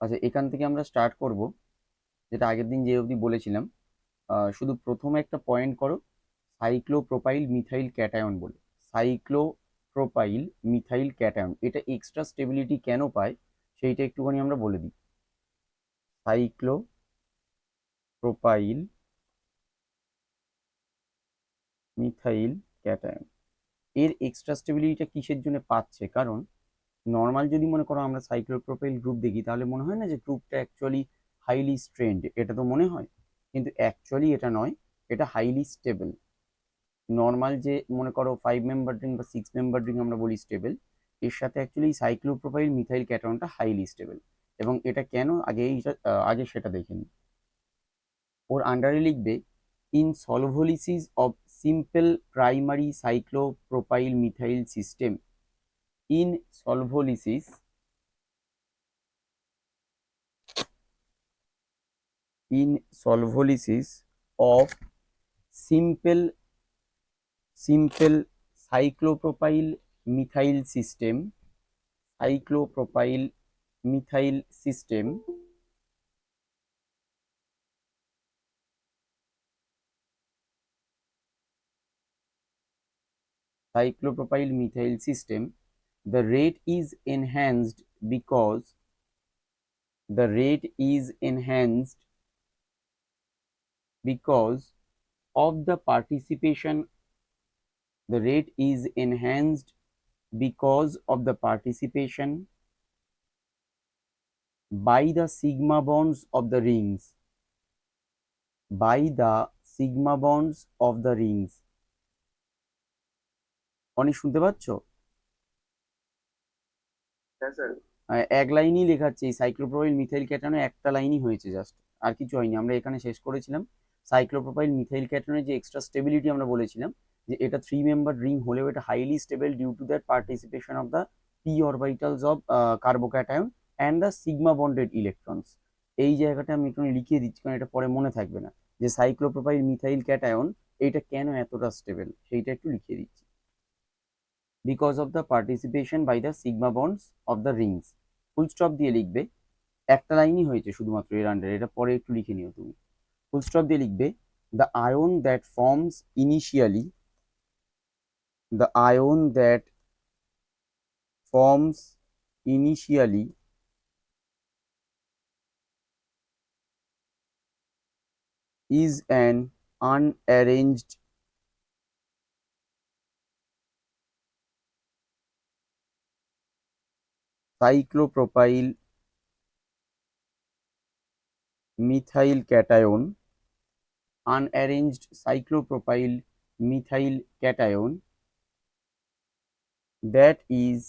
আচ্ছা, এখান থেকে আমরা স্টার্ট করব, যেটা আগের দিন যে অবধি বলেছিলাম। শুধু প্রথমে একটা পয়েন্ট করো, সাইক্লোপ্রোপাইল মিথাইল ক্যাটায়ন বলে। সাইক্লোপ্রোপাইল মিথাইল ক্যাটায়ন এটা এক্সট্রা স্টেবিলিটি কেন পায় সেইটা একটুখানি আমরা বলে দিই। সাইক্লোপ্রোপাইল মিথাইল ক্যাটায়ন এর এক্সট্রা স্টেবিলিটিটা কিসের জন্য পাচ্ছে? কারণ নর্মাল যদি মনে করো আমরা সাইক্লোপ্রোপাইল গ্রুপ দেখি, তাহলে মনে হয় না যে গ্রুপটা অ্যাকচুয়ালি হাইলি স্ট্রেন্ড, এটা তো মনে হয়, কিন্তু অ্যাকচুয়ালি এটা নয়, এটা হাইলি স্টেবল। নর্মাল যে মনে করো 5 মেম্বার রিং বা 6 মেম্বার রিং আমরা বলি স্টেবল, এর সাথে অ্যাকচুয়ালি সাইক্লোপ্রোপাইল মিথাইল ক্যাটায়নটা হাইলি স্টেবল। এবং এটা কেন আগে সেটা দেখে নিই। ওর আন্ডারে লিখবে, in solvolysis of simple primary cyclopropyl methyl system. In solvolysis in solvolysis of simple cyclopropyl methyl system, cyclopropyl methyl system, cyclopropyl methyl system, the rate is enhanced because the rate is enhanced because of the participation, the rate is enhanced because of the participation by the sigma bonds of the rings, by the sigma bonds of the rings. অনেক শুনতে পাচ্ছ? হ্যাঁ sir. এক লাইনই লেখাচ্ছে, এই সাইক্লোপ্রোপাইল methyl ক্যাটায়নে একটা লাইনই হয়েছে just, আর কিছু হয়নি। আমরা এখানে শেষ করেছিলাম সাইক্লোপ্রোপাইল মিথাইল ক্যাটায়নের যে এক্সট্রা স্টেবিলিটি আমরা বলেছিলাম, যে এটা 3 মেম্বার রিং হলেও এটা highly stable due to that participation of the p orbitals of carbocation and the sigma bonded electrons. এই জায়গাটা আমি একটু লিখিয়ে দিচ্ছি, কারণ এটা পরে মনে থাকবে না, যে সাইক্লোপ্রোপাইল মিথাইল ক্যাটায়ন এইটা কেন এতটা স্টেবল সেইটা একটু লিখিয়ে দিচ্ছি। Because of the participation by the sigma bonds of the rings, full stop দিয়ে লিখবে। একটা লাইনই হয়েছে শুধুমাত্র এর আন্ডারে, এটা পরে একটু লিখে নিও তুমি। ফুল স্টপ দিয়ে লিখবে, the ion that forms initially, the ion that forms initially is an unarranged cyclopropyl methyl cation, unarranged cyclopropyl methyl cation that is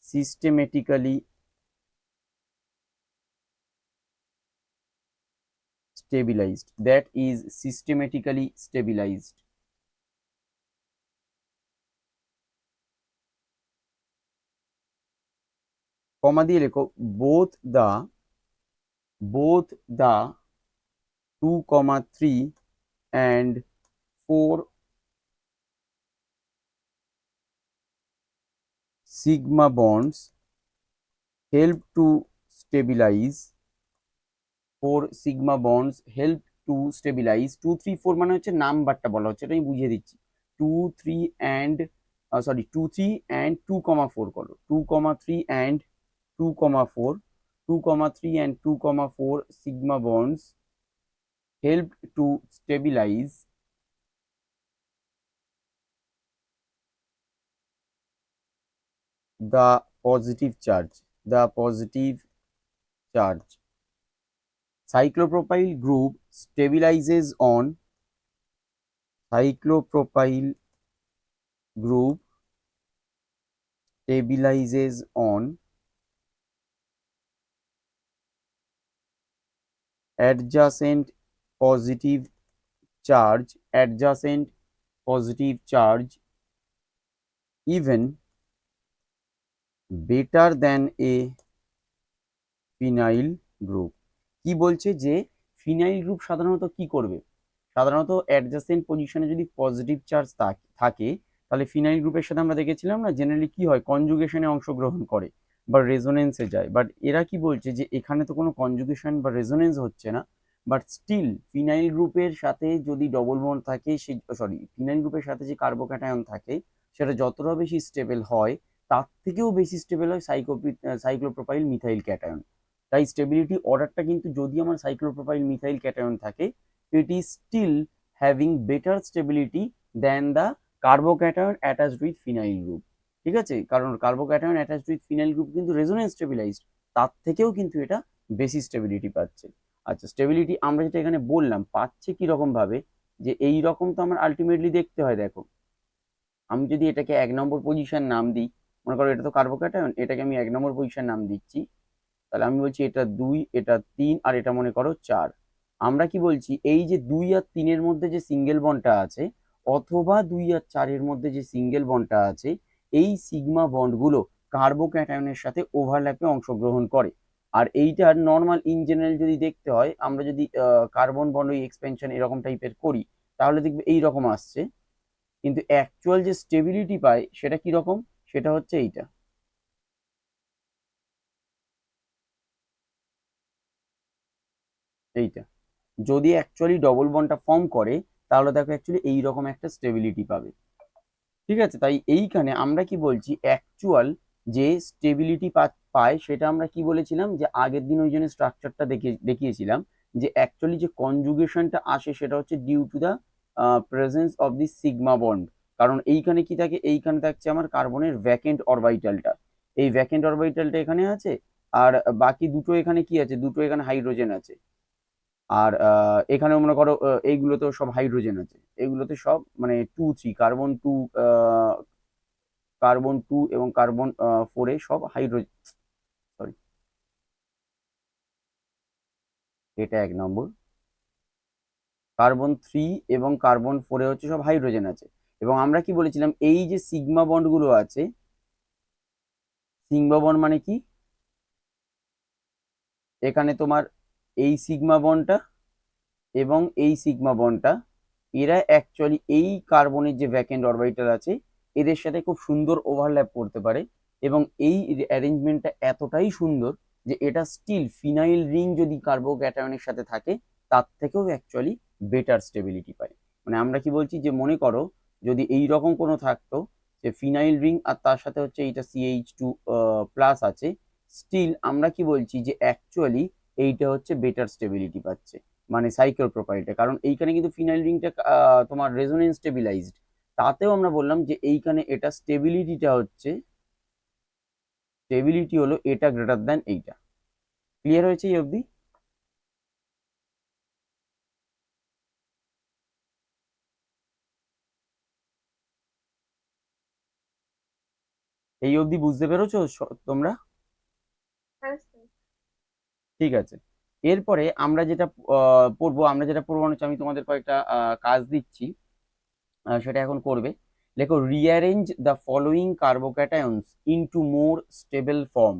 systematically stabilized, that is systematically stabilized. কমা দিয়ে লেখো, both the 2,3 and 4 sigma bonds help to stabilize, 4 sigma bonds help to stabilize, 2 3 4 মানে হচ্ছে নাম্বারটা বলা হচ্ছে, এটা আমি বুঝিয়ে দিচ্ছি। 2 3 and 2 3 and 2,4 করো, 2,3 and 2,4, 2,3 and 2,4 sigma bonds help to stabilize the positive charge, the positive charge. Cyclopropyl group stabilizes on, cyclopropyl group stabilizes on adjacent positive charge, adjacent positive charge even better than a phenyl group. কি বলছে যে phenyl group সাধারণত কি করবে? সাধারণত adjacent পজিশনে যদি positive charge থাকে, তাহলে ফিনাইল গ্রুপের সাথে আমরা দেখেছিলাম না, জেনারেলি কি হয়, কনজুগেশনে অংশগ্রহণ করে। বা রেজোনেন্সে যায়, বাট এরা কি বলছে যে এখানে তো কোনো কনজুগেশন বা রেজোনেন্স হচ্ছে না, বাট স্টিল ফিনাইল গ্রুপের সাথে যদি ডবল বন্ড থাকে, সে সরি ফিনাইল গ্রুপের সাথে যে কার্বোক্যাটায়ন থাকে সেটা যতটা বেশি স্টেবল হয় তার থেকেও বেশি স্টেবল হয় সাইক্লোপ্রোপাইল মিথাইল ক্যাটায়ন। তাই স্টেবিলিটি অর্ডারটা কিন্তু যদি আমার সাইক্লোপ্রোপাইল মিথাইল ক্যাটায়ন থাকে, it is still having better stability than the carbocation attached with phenyl group. ঠিক আছে, কারণ carbocation attached with phenyl group কিন্তু রেজোনেন্স স্টেবিলাইজড, তার থেকেও কিন্তু এটা বেশি স্টেবিলিটি পাচ্ছে। আচ্ছা, স্টেবিলিটি আমরা যেটা এখানে বললাম পাচ্ছে কি রকম ভাবে, যে এই রকম তো আমার আলটিমেটলি দেখতে হয়। দেখো, আমি যদি এটাকে 1 নম্বর পজিশন নাম দিই, মনে করো এটা তো কার্বোক্যাটায়ন, এটাকে আমি 1 নম্বর পজিশন নাম দিচ্ছি, তাহলে আমি বলছি এটা 2, এটা 3, আর এটা মনে করো 4। আমরা কি বলছি, এই যে 2 আর 3-এর মধ্যে যে সিঙ্গেল বন্ডটা আছে, অথবা 2 আর 4-এর মধ্যে যে সিঙ্গেল বন্ডটা আছে, এই সিগমা বন্ডগুলো কার্বোক্যাটায়নের সাথে ওভারল্যাপে অংশগ্রহণ করে। আর এইটার নর্মাল ইন জেনারেল যদি দেখতে হয়, আমরা যদি কার্বন বন্ড ওই এক্সপেনশন এরকম টাইপের করি, তাহলে দেখবে এই রকম আসছে। কিন্তু অ্যাকচুয়াল যে স্টেবিলিটি পায় সেটা কি রকম, সেটা হচ্ছে এইটা, এইটা। যদি অ্যাকচুয়ালি ডবল বন্ডটা ফর্ম করে, তাহলে দেখো অ্যাকচুয়ালি এইরকম একটা স্টেবিলিটি পাবে। ঠিক আছে, তাই এইখানে আমরা কি বলছি, অ্যাকচুয়াল যে স্টেবিলিটি পায় সেটা আমরা কি বলেছিলাম, যে আগের দিন ওই জন্য স্ট্রাকচারটা দেখিয়েছিলাম, যে অ্যাকচুয়ালি যে কনজুগেশনটা আসে সেটা হচ্ছে due to the presence of the sigma bond. কারণ এইখানে কি থাকে, এইখানে থাকছে আমার কার্বনের ভ্যাকেন্ট অরবিটালটা, এই ভ্যাকেন্ট অরবিটালটা এখানে আছে, আর বাকি দুটো এখানে কি আছে, দুটো এখানে হাইড্রোজেন আছে। আর এখানেও মনে করো এইগুলোতেও সব হাইড্রোজেন আছে, এগুলোতে সব মানে 2, 3 কার্বন 2, কার্বন 2 এবং কার্বন 4-এ সব হাইড্রোজেন, সরি এটা 1 নম্বর, কার্বন 3 এবং কার্বন 4-এ হচ্ছে সব হাইড্রোজেন আছে। এবং আমরা কি বলেছিলাম, এই যে সিগমা বন্ড গুলো আছে, সিগমা বন্ড মানে কি, এখানে তোমার এই সিগমা বন্ডটা এবং এই সিগমা বন্ডটা, এরা অ্যাকচুয়ালি এই কার্বনের যে ভ্যাকেন্ট অরবিটাল আছে এদের সাথে খুব সুন্দর ওভারল্যাপ করতে পারে। এবং এই অ্যারেঞ্জমেন্টটা এতটাই সুন্দর যে এটা স্টিল ফিনাইল রিং যদি কার্বোক্যাটায়নের সাথে থাকে তার থেকেও অ্যাকচুয়ালি বেটার স্টেবিলিটি পায়। মানে আমরা কি বলছি, যে মনে করো যদি এই রকম কোনো থাকতো, যে ফিনাইল রিং আর তার সাথে হচ্ছে এইটা CH2+ আছে, স্টিল আমরা কি বলছি, যে অ্যাকচুয়ালি এইটা হচ্ছে বেটার স্টেবিলিটি পাচ্ছে, মানে সাইকেল প্রোপাইলটা। কারণ এইখানে কিন্তু ফিনাইল রিংটা তোমার রেজোনেন্স স্টেবিলাইজড, তাতেও আমরা বললাম যে এইখানে এটা স্টেবিলিটি হলো এটা গ্রেটার দ্যান এইটা। ক্লিয়ার হয়েছে এই অবধি? এই অবধি বুঝতে পেরেছো তোমরা? হ্যাঁ স্যার। ঠিক আছে, এরপরে আমরা যেটা পড়বো মনে হচ্ছে, আমি তোমাদের কয়েকটা কাজ দিচ্ছি, সেটা এখন করবে। দেখো, rearrange the following carbocations into more stable form.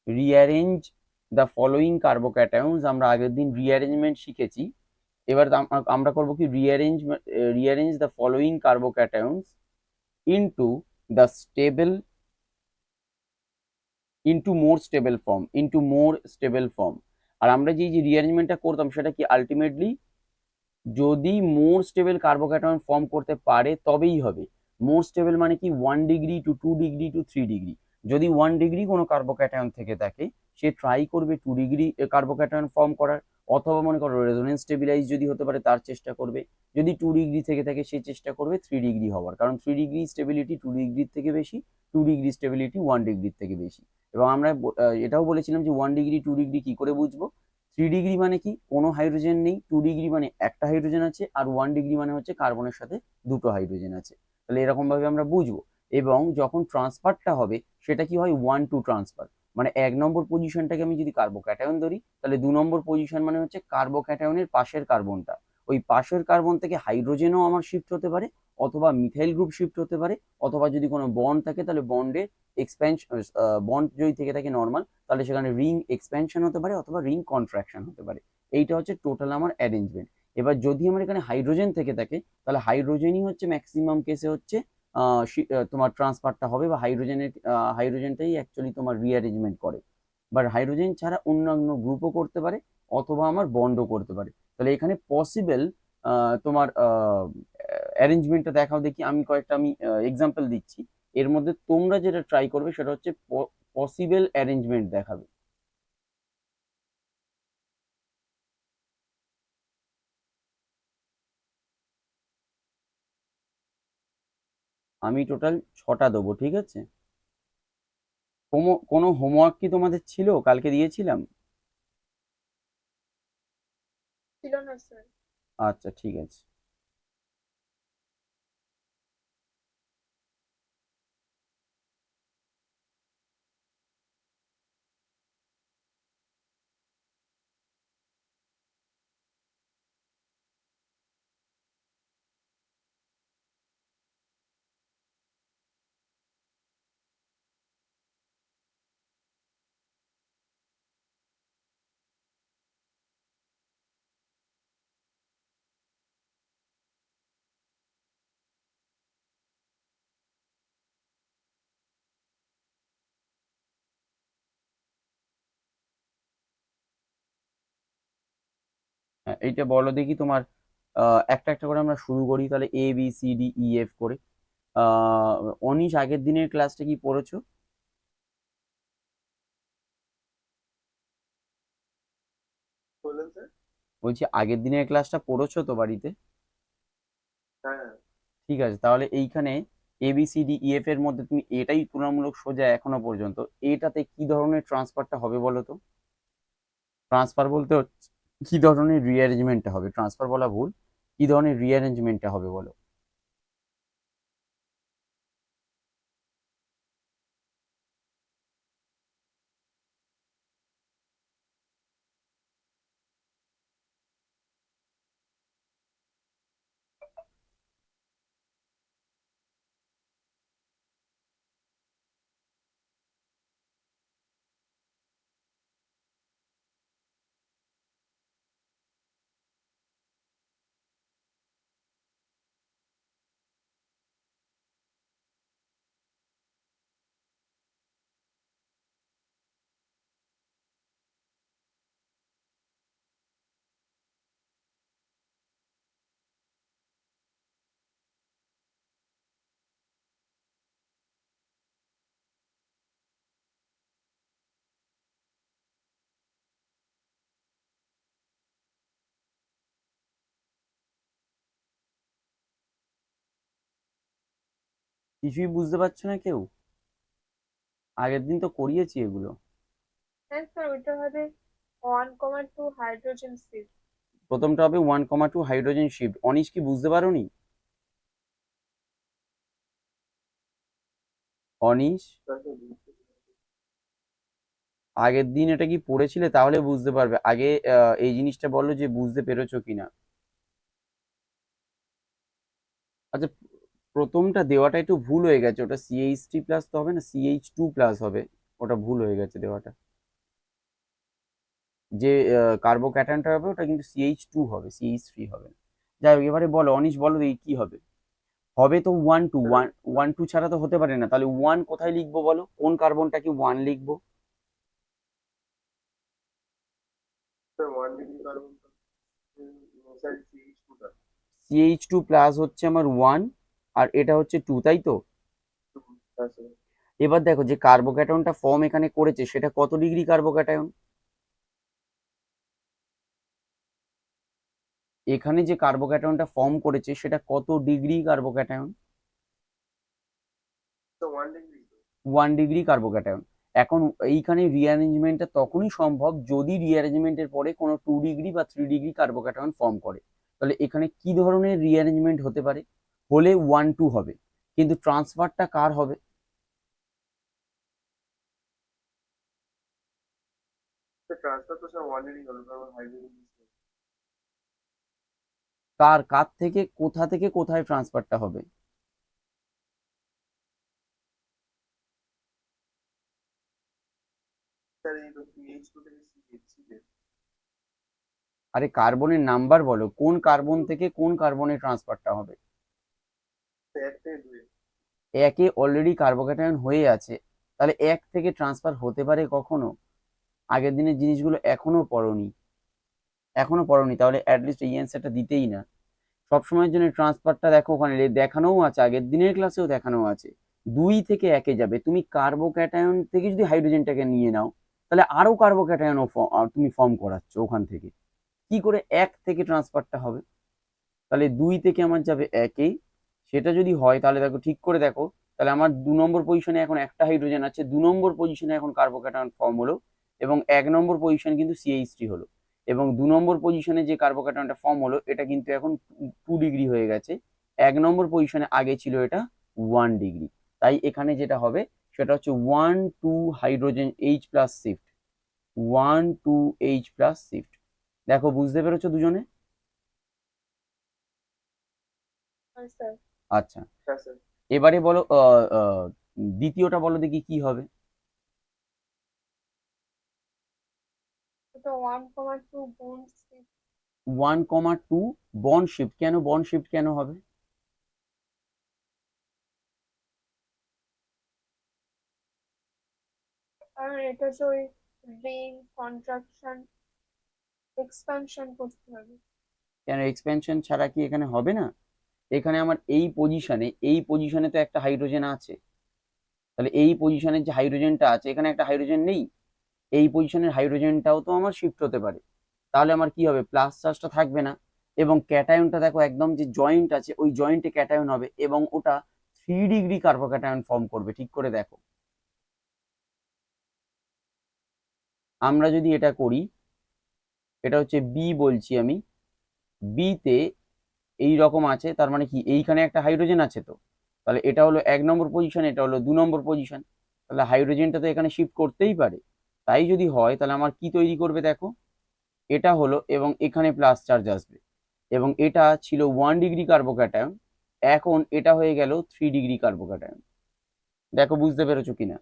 Rearrange the following carbocations, আমরা আগের দিন রিঅ্যারেঞ্জমেন্ট শিখেছি, এবার আমরা করবো কি, rearrange the following carbocations into the stable into more stable form. আর আমরা যে রিঅ্যারেঞ্জমেন্টটা করতাম সেটা কি, আলটিমেটলি যদি মোর স্টেবল কার্বোক্যাটায়ন ফর্ম করতে পারে তবেই হবে। মোর স্টেবল মানে কি, 1 degree to 2 degree to 3 degree. যদি 1 ডিগ্রি কোনো কার্বোক্যাটায়ন থেকে থাকে, সে ট্রাই করবে 2 ডিগ্রি কার্বোক্যাটায়ন ফর্ম করার, অথবা মনে করো রেজোনেন্স স্টেবিলাইজ যদি হতে পারে তার চেষ্টা করবে। যদি 2 ডিগ্রি থেকে থাকে সে চেষ্টা করবে 3 ডিগ্রি হওয়ার, কারণ 3 ডিগ্রি স্টেবিলিটি 2 ডিগ্রির থেকে বেশি, 2 ডিগ্রি স্টেবিলিটি 1 ডিগ্রির থেকে বেশি। এবং আমরা এটাও বলেছিলাম যে 1 ডিগ্রি 2 ডিগ্রি কি করে বুঝবো। 3 ডিগ্রি মানে কি, কোনো হাইড্রোজেন নেই, 2 ডিগ্রি মানে একটা হাইড্রোজেন আছে, আর 1 ডিগ্রি মানে হচ্ছে কার্বনের সাথে দুটো হাইড্রোজেন আছে। তাহলে এরকম ভাবে আমরা বুঝবো। এবং যখন ট্রান্সফারটা হবে সেটা কি হয়, 1 টু ট্রান্সফার। মানে 1 নম্বর পজিশনটাকে আমি যদি কার্বোক্যাটায়ন ধরি, তাহলে 2 নম্বর পজিশন মানে হচ্ছে কার্বোক্যাটায়নের পাশের কার্বনটা, ওই পাশের কার্বন থেকে হাইড্রোজেনও আমার শিফট হতে পারে, অথবা মিথাইল গ্রুপ শিফট হতে পারে, অথবা যদি কোনো বন্ড থাকে তাহলে বন্ডের এক্সপ্যানশন, বন্ড যদি থেকে থাকে নর্মাল, তাহলে সেখানে রিং এক্সপ্যানশন হতে পারে অথবা রিং কন্ট্রাকশন হতে পারে। এইটা হচ্ছে টোটাল আমার অ্যারেঞ্জমেন্ট। এবার যদি আমার এখানে হাইড্রোজেন থেকে থাকে, তাহলে হাইড্রোজেনই হচ্ছে ম্যাক্সিমাম কেসে হচ্ছে তোমার ট্রান্সফারটা হবে, বা হাইড্রোজেনটাই অ্যাকচুয়ালি তোমার রিঅ্যারেঞ্জমেন্ট করে। বাট হাইড্রোজেন ছাড়া অন্যান্য গ্রুপও করতে পারে, অথবা আমার বন্ডও করতে পারে। তাহলে এখানে পসিবল তোমার অ্যারেঞ্জমেন্টটা দেখাও দেখি। আমি এক্সাম্পল দিচ্ছি। এর মধ্যে তোমরা যেটা ট্রাই করবে সেটা হচ্ছে পসিবল অ্যারেঞ্জমেন্ট দেখাবে। আমি টোটাল 6টা দেবো, ঠিক আছে? কোনো হোমওয়ার্ক কি তোমাদের ছিল, কালকে দিয়েছিলাম? ছিল না স্যার। আচ্ছা, ঠিক আছে। হ্যাঁ, এইটা বলো দেখি তোমার। একটা একটা করে আমরা শুরু করি তাহলে, ABCDEF করে। আহ অনিশ, আগের দিনের ক্লাসটা কি পড়েছো? বললেন স্যার? বলছি আগের দিনের ক্লাসটা পড়েছো তো বাড়িতে? হ্যাঁ। ঠিক আছে, তাহলে এইখানে ABCDEF এর মধ্যে তুমি এটাই তুলনামূলক সোজা এখনো পর্যন্ত। এটাতে কি ধরনের ট্রান্সফারটা হবে বলো তো? ট্রান্সফার বলতে হচ্ছে কি ধরনের রিঅ্যারেঞ্জমেন্টটা হবে, ট্রান্সফার বলা ভুল, কি ধরনের রিঅ্যারেঞ্জমেন্টটা হবে বলো। কিছুই বুঝতে পারছো না কেউ? আগের দিন তো করিয়েছি এগুলো। হ্যাঁ স্যার, ওইটা হবে 1,2 হাইড্রোজেন সিড। প্রথমটা হবে 1,2 হাইড্রোজেন শিফট। অনিশ, কি বুঝতে পারোনি? অনিশ, আগের দিন এটা কি পড়েছিলে? তাহলে বুঝতে পারবে। আগে এই জিনিসটা বলো যে বুঝতে পেরেছো কিনা। আচ্ছা, প্রথমটা দেওয়াটা একটু ভুল হয়ে গেছে। ওটা CH3 প্লাস তো হবে না, CH2 প্লাস হবে। ওটা ভুল হয়ে গেছে দেওয়াটা। যে কার্বোক্যাটায়নটা হবে ওটা কিন্তু CH2 হবে, CH3 হবে না। যাই হোক, এবারে বলো অনিশ, বলো দেখি কি হবে। হবে তো 1,2, 1,2 ছাড়া তো হতে পারে না। তাহলে ওয়ান কোথায় লিখবো বলো, কোন কার্বনটাকে ওয়ান লিখবো? স্যার 1 ডিগ্রি কার্বন, স্যার CH2টা। CH2 প্লাস হচ্ছে আমার ওয়ান, আর এটা হচ্ছে টু, তাই তো? হ্যাঁ স্যার। এবার দেখো, যে কার্বোক্যাটায়নটা ফর্ম এখানে করেছে সেটা কত ডিগ্রি কার্বোক্যাটায়ন? এখানে যে কার্বোক্যাটায়নটা ফর্ম করেছে সেটা কত ডিগ্রি কার্বোক্যাটায়ন? তো 1 ডিগ্রি। 1 degree carbocation. এখন এইখানে রিঅ্যারেঞ্জমেন্টটা তখনই সম্ভব যদি রিঅ্যারেঞ্জমেন্টের পরে কোনো 2 ডিগ্রি বা 3 ডিগ্রি কার্বোক্যাটায়ন ফর্ম করে। তাহলে এখানে কি ধরনের রিঅ্যারেঞ্জমেন্ট হতে পারে? হলে 1,2 হবে, কিন্তু ট্রান্সফারটা কার হবে? স্যার ট্রান্সফার তো স্যার 1 ডিগ্রি হলো, কারণ হাইড্রোজেন। কার থেকে কোথা থেকে কোথায় ট্রান্সফারটা হবে? স্যার এই তো CH2 থেকে CH3 তে। আরে কার্বনের নাম্বার বলো, কোন কার্বন থেকে কোন কার্বনে ট্রান্সফারটা হবে? স্যার 1 থেকে 2। একে অলরেডি কার্বোক্যাটায়ন হয়ে আছে, তাহলে এক থেকে ট্রান্সফার হতে পারে কখনো? আগের দিনের জিনিসগুলো এখনো পড়োনি, তাহলে অ্যাটলিস্ট এই অ্যান্সারটা দিতেই না। সবসময়ের জন্য ট্রান্সফারটা দেখো ওখানে দেখানোও আছে, আগের দিনের ক্লাসেও দেখানো আছে। 2 থেকে 1-এ যাবে। তুমি কার্বোক্যাটায়ন থেকে যদি হাইড্রোজেনটাকে নিয়ে নাও, তাহলে আরো কার্বোক্যাটায়নও তুমি ফর্ম করাচ্ছ ওখান থেকে। কি করে 1 থেকে ট্রান্সফারটা হবে? তাহলে 2 থেকে আমার যাবে 1-এ। সেটা যদি হয় তাহলে দেখো ঠিক করে দেখো, তাহলে আমার 2 নম্বর পজিশনে এখন একটা হাইড্রোজেন আছে, 2 নম্বর পজিশনে এখন কার্বোক্যাটায়ন ফর্ম হলো, এবং 1 নম্বর পজিশন কিন্তু CH3 হলো। এবং 2 নম্বর পজিশনে যে কার্বোক্যাটায়নটা ফর্ম হলো এটা কিন্তু এখন 2 ডিগ্রি হয়ে গেছে। 1 নম্বর পজিশনে আগে ছিল এটা 1 ডিগ্রি। তাই এখানে যেটা হবে সেটা হচ্ছে 1 2 hydrogen H+ shift, 1 2 H+ shift. দেখো বুঝতে পেরেছো দুজনে? হ্যাঁ স্যার। আচ্ছা, হ্যাঁ স্যার। এবারে বলো দ্বিতীয়টা বলো দেখি কি হবে। ওটা 1,2 বোন শিফট। 1,2 বন্ড শিফট, কেন বন্ড শিফট কেন হবে? কারণ এটা যে ওই রিং কন্ট্রাকশন এক্সপানশন করতে হবে। কেন এক্সপেনশন ছাড়া কি এখানে হবে না? এখানে আমার এই পজিশনে তো একটা হাইড্রোজেন আছে, তাহলে এই পজিশনের যে হাইড্রোজেনটা আছে এখানে একটা হাইড্রোজেন নেই, এই পজিশনের হাইড্রোজেনটাও তো আমার শিফট হতে পারে। তাহলে আমার কি হবে, প্লাস চার্জটা থাকবে না, এবং ক্যাটায়নটা দেখো একদম যে জয়েন্ট আছে ওই জয়েন্টে ক্যাটায়ন হবে, এবং ওটা 3 ডিগ্রি কার্বোক্যাটায়ন ফর্ম করবে। ঠিক করে দেখো, আমরা যদি এটা করি, এটা হচ্ছে বি বলছি আমি, বিতে এই রকম আছে, তার মানে কি এইখানে একটা হাইড্রোজেন আছে, তো তাহলে এটা হলো 1 নম্বর পজিশন, এটা হলো 2 নম্বর পজিশন, তাহলে হাইড্রোজেনটা তো এখানে শিফট করতেই পারে। তাই যদি হয় তাহলে আমার কি তৈরি করবে দেখো, এটা হলো এবং এখানে প্লাস চার্জ আসবে, এবং এটা ছিল 1 ডিগ্রি কার্বোক্যাটায়ন, এখন এটা হয়ে গেল 3 ডিগ্রি কার্বোক্যাটায়ন। দেখো বুঝতে পেরেছো কিনা?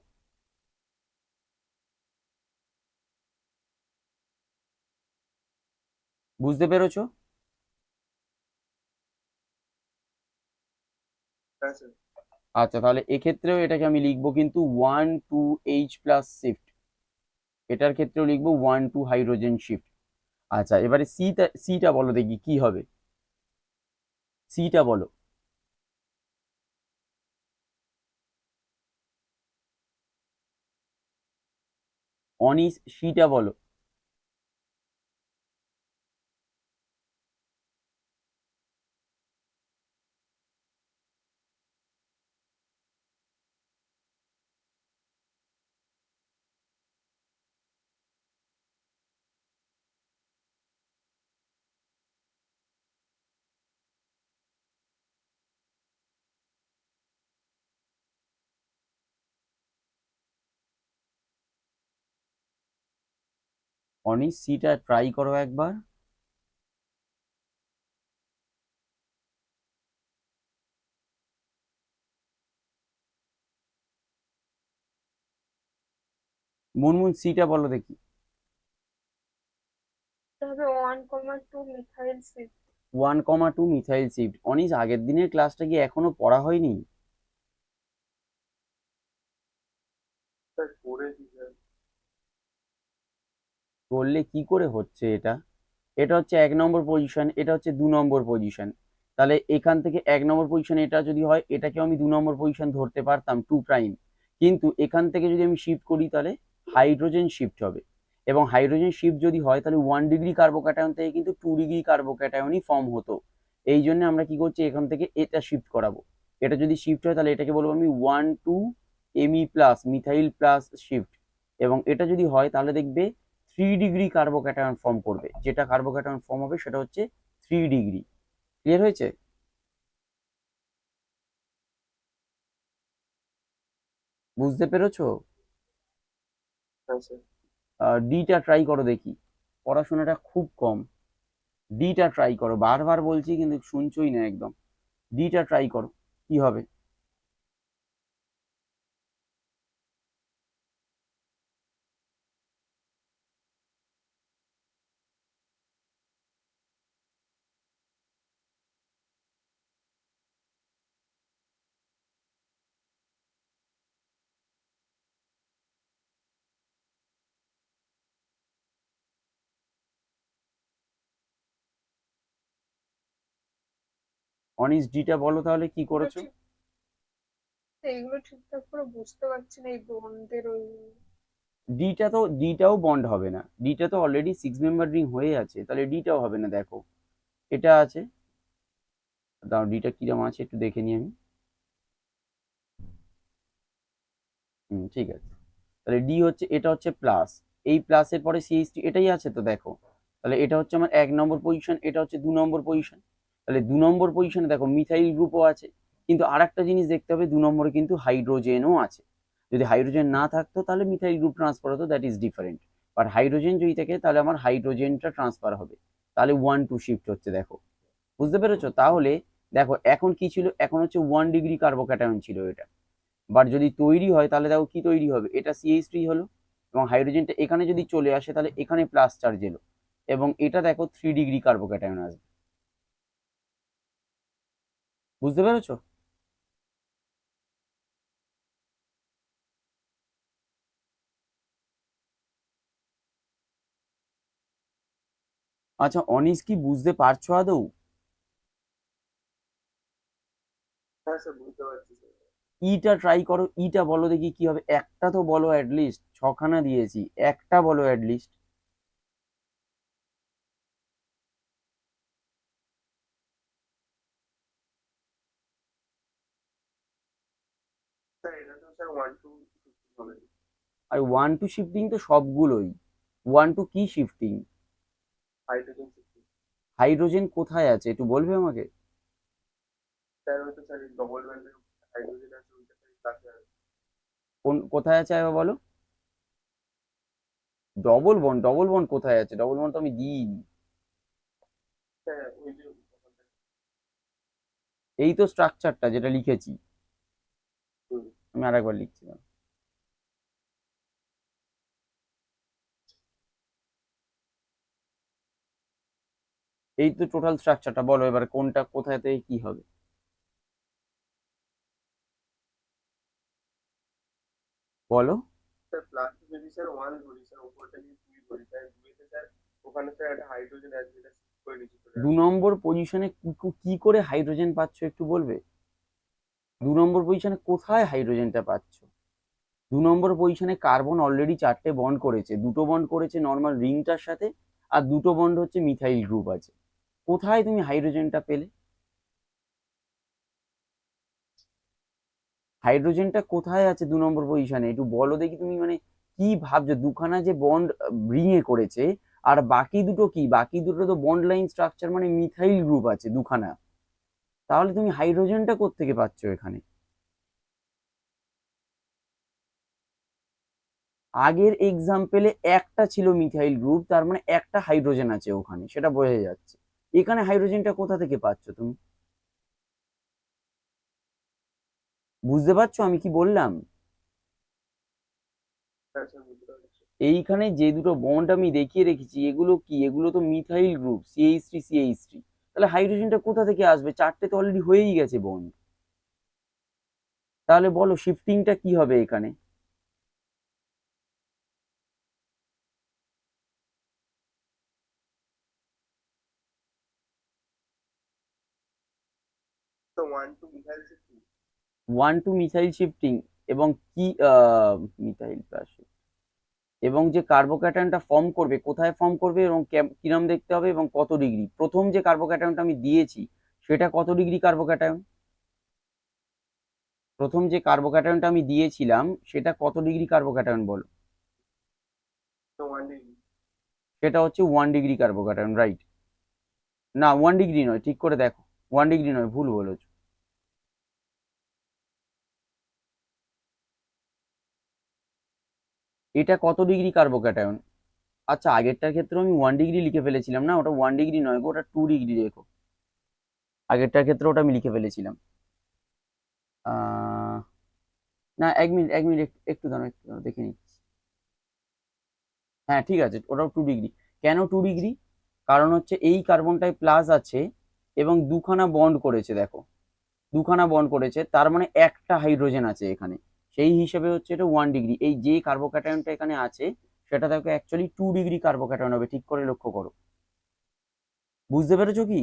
বুঝতে পেরেছো? হ্যাঁ স্যার। আচ্ছা, তাহলে এক্ষেত্রেও এটাকে আমি লিখবো কিন্তু 1 2 H+ শিফট, এটার ক্ষেত্রেও লিখবো 1 2 হাইড্রোজেন শিফট। আচ্ছা, এবারে সিটা বলো দেখি কি হবে, সিটা বলো। অনিস সিটা বলো। অনিস সিটা ট্রাই করো একবার। মুনমুন সিটা বলো দেখি। এটা হবে 1,2 methyl shift. 1,2 methyl shift. Anis আগের দিনের ক্লাসটা কি এখনো পড়া হয়নি? স্যার করেছি স্যার। করলে কি করে হচ্ছে এটা? এটা হচ্ছে 1 নম্বর পজিশন, এটা হচ্ছে 2 নম্বর পজিশন, তাহলে এখান থেকে 1 নম্বর পজিশন এটা যদি হয় এটাকে আমি 2 নম্বর পজিশন ধরতে পারতাম 2', কিন্তু এখান থেকে যদি আমি শিফট করি তাহলে হাইড্রোজেন শিফট হবে, এবং হাইড্রোজেন শিফট যদি হয় তাহলে 1 ডিগ্রি কার্বোক্যাটায়ন থেকে কিন্তু 2 ডিগ্রি কার্বোক্যাটায়নই ফর্ম হতো। এই জন্য আমরা কি করছি, এখান থেকে এটা শিফট করাবো। এটা যদি শিফট হয় তাহলে এটাকে বলবো আমি 1 2 Me+ মিথাইল প্লাস শিফট, এবং এটা যদি হয় তাহলে দেখবে 3 ডিগ্রি কার্বোক্যাটায়ন ফর্ম করবে, যেটা কার্বোক্যাটায়ন ফর্ম হবে সেটা হচ্ছে 3 ডিগ্রি। ক্লিয়ার হয়েছে? বুঝতে পেরেছো? হ্যাঁ স্যার। ডিটা ট্রাই করো দেখি, পড়াশোনাটা খুব কম। ডিটা ট্রাই করো, বারবার বলছি কিন্তু শুনছোই না একদম। ডিটা ট্রাই করো, কি হবে। অনিস ডিটা বলো তাহলে কি এগুলো করেছো? ঠিক এইগুলো ঠিকঠাক করে বুঝতে পারছি না, এই বন্ডের ওই ডিটাও বন্ড হবে না, ডিটা তো অলরেডি 6 মেম্বার রিং হয়ে আছে, তাহলে ডিটাও হবে না। দেখো এটা আছে, দাও ডিটা কিরম আছে একটু দেখে নিই আমি। ঠিক আছে, তাহলে ডি হচ্ছে, এটা হচ্ছে প্লাস, এই প্লাসের পরে সিএইচটি এটাই আছে তো দেখো। তাহলে এটা হচ্ছে আমার 1 নম্বর পজিশন, এটা হচ্ছে 2 নম্বর পজিশন। তাহলে 2 নম্বর পজিশনে দেখো মিথাইল গ্রুপও আছে, কিন্তু আর একটা জিনিস দেখতে হবে, 2 নম্বরে কিন্তু হাইড্রোজেনও আছে। যদি হাইড্রোজেন না থাকতো তাহলে মিথাইল গ্রুপ ট্রান্সফার হতো, that is different. But hydrogen যদি থাকে তাহলে আমার হাইড্রোজেনটা ট্রান্সফার হবে। তাহলে 1 2 শিফট হচ্ছে, দেখো বুঝতে পেরেছো? তাহলে দেখো এখন কি ছিল, এখন হচ্ছে 1 ডিগ্রি কার্বোক্যাটায়ন ছিল এটা। বাট যদি তৈরি হয় তাহলে দেখো কি তৈরি হবে, এটা সিএইচ3 হলো, এবং হাইড্রোজেনটা এখানে যদি চলে আসে তাহলে এখানে প্লাস চার্জ এলো, এবং এটা দেখো 3 ডিগ্রি কার্বোক্যাটায়ন আসবে। বুঝতে পেরেছো? আচ্ছা অনিস কি বুঝতে পারছো আদৌ? হ্যাঁ স্যার, বুঝতে পারছি স্যার। ইটা ট্রাই করো, ইটা বলো দেখি কি হবে, একটা তো বলো অ্যাটলিস্ট, ছখানা দিয়েছি, একটা বলো অ্যাটলিস্ট। স্যার এটা তো স্যার 1 2 হবে। আর 1 2 শিফটিং তো সবগুলোই, 1 2 কি শিফটিং? Hydrogen system. হাইড্রোজেন কোথায় আছে একটু বলবে আমাকে? স্যার হয়তো স্যার ডবল ব্যান্ডের হাইড্রোজেন আছে, ওইটা স্যার কাছে আছে। কোন কোথায় আছে এবার বলো? ডবল বন্ড, ডবল বন্ড কোথায় আছে? ডবল বন্ড তো আমি দিইনি। স্যার ওই যে এই তো স্ট্রাকচারটা যেটা লিখেছি, হুম, আমি আরেকবার লিখছি না। এই তো টোটাল স্ট্রাকচারটা, বলো এবার কোনটা কোথায় থেকে কি হবে বলো। স্যার প্লাস যদি স্যার 1 ধরি স্যার, উপরটা যদি 2 ধরি স্যার, 2 স্যার ওখানে স্যার একটা হাইড্রোজেন আছে যেটা shift করে নিচে চলে দু আসবে। নম্বর পজিশনে কি করে হাইড্রোজেন পাচ্ছ একটু বলবে? 2 নম্বর পজিশনে কোথায় হাইড্রোজেনটা পাচ্ছ? 2 নম্বর পজিশনে কার্বন অলরেডি 4টে বন্ড করেছে, দুটো বন্ড করেছে নর্মাল রিংটার সাথে, আর দুটো বন্ড হচ্ছে মিথাইল গ্রুপ আছে। কোথায় তুমি হাইড্রোজেনটা পেলে? হাইড্রোজেনটা কোথায় আছে 2 নম্বর পজিশনে একটু বলো দেখি তুমি, মানে কি ভাবছো? দুখানা যে বন্ড রিং এ করেছে, আর বাকি দুটো কি, বাকি দুটো তো বন্ড লাইন স্ট্রাকচার, মানে মিথাইল গ্রুপ আছে দুখানা, তাহলে তুমি হাইড্রোজেনটা কোত্থেকে পাচ্ছ এখানে? আগের এক্সাম্পলে একটা ছিল মিথাইল গ্রুপ, তার মানে একটা হাইড্রোজেন আছে ওখানে, সেটা বোঝা যাচ্ছে। এখানে হাইড্রোজেনটা কোথা থেকে পাচ্ছ তুমি? বুঝতে পারছো আমি কি বললাম? হ্যাঁ স্যার, বুঝতে পারছি। এইখানে যে দুটো বন্ড আমি দেখিয়ে রেখেছি, এগুলো কি, এগুলো তো মিথাইল গ্রুপ, CH3 CH3। তাহলে হাইড্রোজেনটা কোথা থেকে আসবে? চারটে তো অলরেডি হয়েই গেছে বন্ড। তাহলে বলো শিফটিংটা কি হবে এখানে? তো 1 2 মিথাইল সিস্টেম। 1 2 মিথাইল শিফটিং, এবং কি মিথাইল প্লাস, এবং যে কার্বোক্যাটায়নটা ফর্ম করবে কোথায় ফর্ম করবে, এবং কিরম দেখতে হবে, এবং কত ডিগ্রি। প্রথম যে কার্বোক্যাটায়নটা আমি দিয়েছি সেটা কত ডিগ্রি কার্বোক্যাটায়ন? প্রথম যে কার্বোক্যাটায়নটা আমি দিয়েছিলাম সেটা কত ডিগ্রি কার্বোক্যাটায়ন বলো? তো 1 ডিগ্রি। সেটা হচ্ছে 1 ডিগ্রি কার্বোক্যাটায়ন, রাইট? না 1 ডিগ্রি নয়, ঠিক করে দেখো, 1 ডিগ্রি নয়, ভুল বলেছো। এটা কত ডিগ্রি কার্বোক্যাটায়ন? আচ্ছা আগেরটার ক্ষেত্রে আমি 1 ডিগ্রি লিখে ফেলেছিলাম, না ওটা 1 ডিগ্রি নয় গো, ওটা 2 ডিগ্রি রেখো। আগেরটার ক্ষেত্রে ওটা আমি লিখে ফেলেছিলাম। আহ না, 1 মিনিট 1 মিনিট, একটু দাঁড়াও, একটু দাঁড়াও, দেখে নিচ্ছি। হ্যাঁ ঠিক আছে, ওটাও 2 ডিগ্রি। কেন 2 ডিগ্রি? কারণ হচ্ছে এই কার্বনটায় প্লাস আছে, এবং দুখানা বন্ড করেছে দেখো, দুখানা বন্ড করেছে, তার মানে একটা হাইড্রোজেন আছে এখানে, সেই হিসেবে হচ্ছে এটা 1 ডিগ্রি। এই যে কার্বোক্যাটায়নটা এখানে আছে সেটা দেখো অ্যাকচুয়ালি 2 ডিগ্রি কার্বোক্যাটায়ন হবে, ঠিক করে লক্ষ্য করো। বুঝতে পেরেছো কি?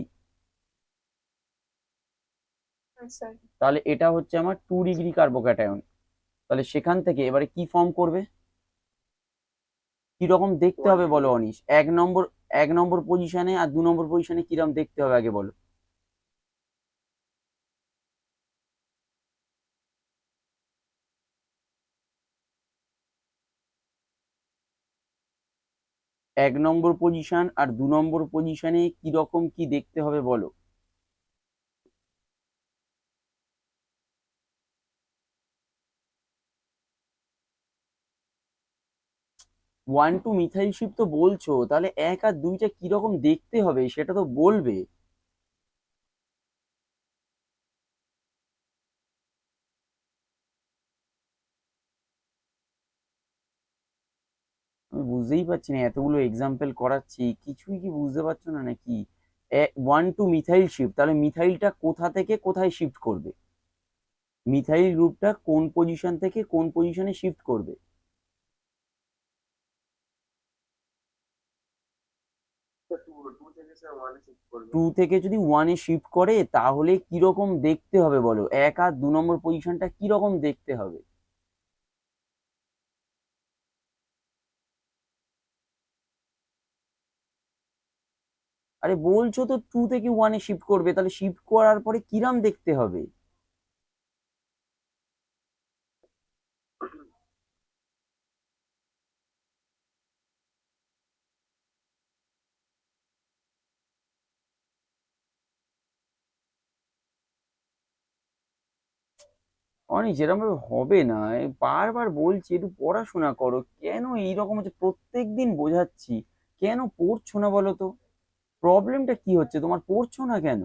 হ্যাঁ স্যার। তাহলে এটা হচ্ছে আমার 2 ডিগ্রি কার্বোক্যাটায়ন। তাহলে সেখান থেকে এবারে কি ফর্ম করবে, কিরকম দেখতে 1 হবে বলো degree। অনিশ? 1 নম্বর পজিশনে আর 2 নম্বর পজিশনে কিরকম দেখতে হবে আগে বলো। এক নম্বর পজিশন আর 2 নম্বর পজিশনে কিরকম কি দেখতে হবে বলো। ওয়ান টু মিথাইল শিফট তো বলছো, তাহলে 1 আর 2টা কিরকম দেখতে হবে সেটা তো বলবে। আমি বুঝতেই পারছি না, এতগুলো এক্সাম্পল করাচ্ছি কিছুই কি বুঝতে পারছো না নাকি? 1 টু মিথাইল শিফট, তাহলে মিথাইলটা কোথা থেকে কোথায় শিফট করবে, মিথাইল গ্রুপটা কোন পজিশন থেকে কোন পজিশনে শিফট করবে। 2 থেকে স্যার 1 এ শিফট করবে। 2 থেকে যদি 1-এ শিফট করে তাহলে কিরকম দেখতে হবে বলো, 1 আর 2 নম্বর পজিশনটা কিরকম দেখতে হবে। আরে বলছো তো 2 থেকে 1-এ শিফট করবে, তাহলে শিফট করার পরে কিরাম দেখতে হবে। অনেক যেরকম ভাবে হবে না, বারবার বলছি একটু পড়াশোনা করো, কেন এইরকম হচ্ছে প্রত্যেক দিন বোঝাচ্ছি, কেন পড়ছো না বলো তো, প্রবলেমটা কি হচ্ছে তোমার, পড়ছো না কেন?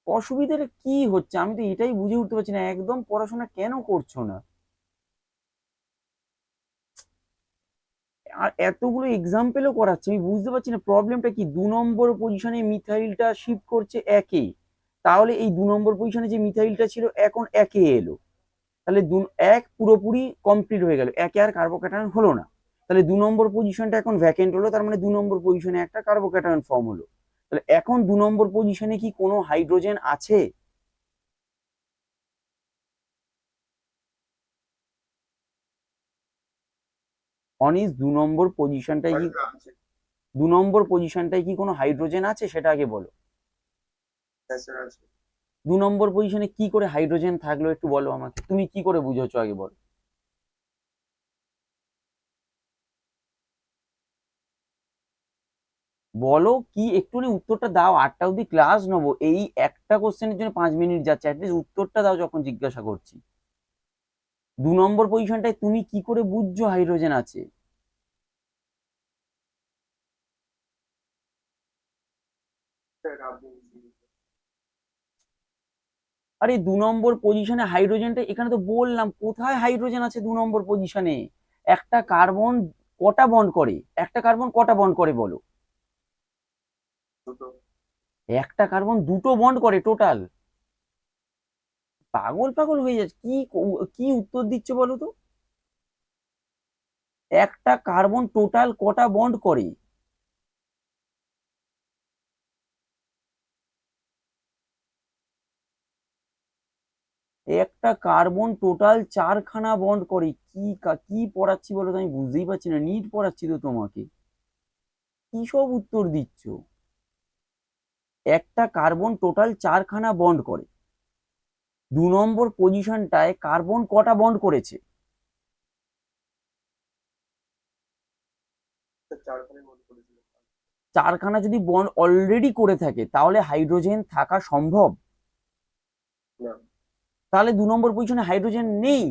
অসুবিধাটা কি হচ্ছে আমি তো এটাই বুঝে উঠতে পারছি না, একদম পড়াশোনা কেন করছো না। আর এতগুলো এক্সাম্পলও করাচ্ছে, আমি বুঝতে পারছি না প্রবলেমটা কি। 2 নম্বর পজিশনে মিথাইলটা শিফট করছে 1-এ, তাহলে এই 2 নম্বর পজিশনে যে মিথাইলটা ছিল এখন 1-এ এলো, তাহলে 1 পুরোপুরি কমপ্লিট হয়ে গেল, 1-এ আর কার্বোক্যাটায়ন হলো না। তাহলে 2 নম্বর পজিশনটা এখন ভ্যাকেন্ট হলো, তার মানে 2 নম্বর পজিশনে একটা কার্বোক্যাটায়ন ফর্ম হলো। তাহলে এখন 2 নম্বর পজিশনে কি কোনো হাইড্রোজেন আছে? অনিস 2 নম্বর পজিশনটায় কি কোনো হাইড্রোজেন আছে সেটা আগে বলো। হ্যাঁ স্যার আছে। 2 নম্বর পজিশনে কি করে হাইড্রোজেন থাকলো একটু বলো আমাকে, তুমি কি করে বুঝেছো আগে বলো। বলো কি, একটুখানি উত্তরটা দাও, 8টা অব্দি ক্লাস নেবো, এই একটা কোশ্চেনের জন্য 5 মিনিট যাচ্ছে, অ্যাটলিস্ট উত্তরটা দাও যখন জিজ্ঞাসা করছি। 2 নম্বর পজিশনটায় তুমি কি করে বুঝছো হাইড্রোজেন আছে? স্যার আপনি আরে 2 নম্বর পজিশনে হাইড্রোজেনটা এখানে তো বললাম, কোথায় হাইড্রোজেন আছে 2 নম্বর পজিশনে? একটা কার্বন কটা বন্ড করে, একটা কার্বন কটা বন্ড করে বলো। দুটো। একটা কার্বন দুটো বন্ড করে টোটাল। পাগল পাগল হয়ে যাচ্ছে, কি উত্তর দিচ্ছ বলো তো। একটা কার্বন টোটাল কটা বন্ড করে? একটা কার্বন টোটাল 4খানা বন্ড করে, কি পড়াচ্ছি বলো তো, আমি বুঝতেই পারছি না, নিট পড়াচ্ছি তো তোমাকে, কি সব উত্তর দিচ্ছ। একটা কার্বন টোটাল 4খানা বন্ড করে, 2 নম্বর পজিশনটায় কার্বন কটা বন্ড করেছে? স্যার 4 খানে নোট করেছিল। 4খানা যদি বন্ড অলরেডি করে থাকে তাহলে হাইড্রোজেন থাকা সম্ভব? না। তাহলে 2 নম্বর পজিশনে হাইড্রোজেন নেই।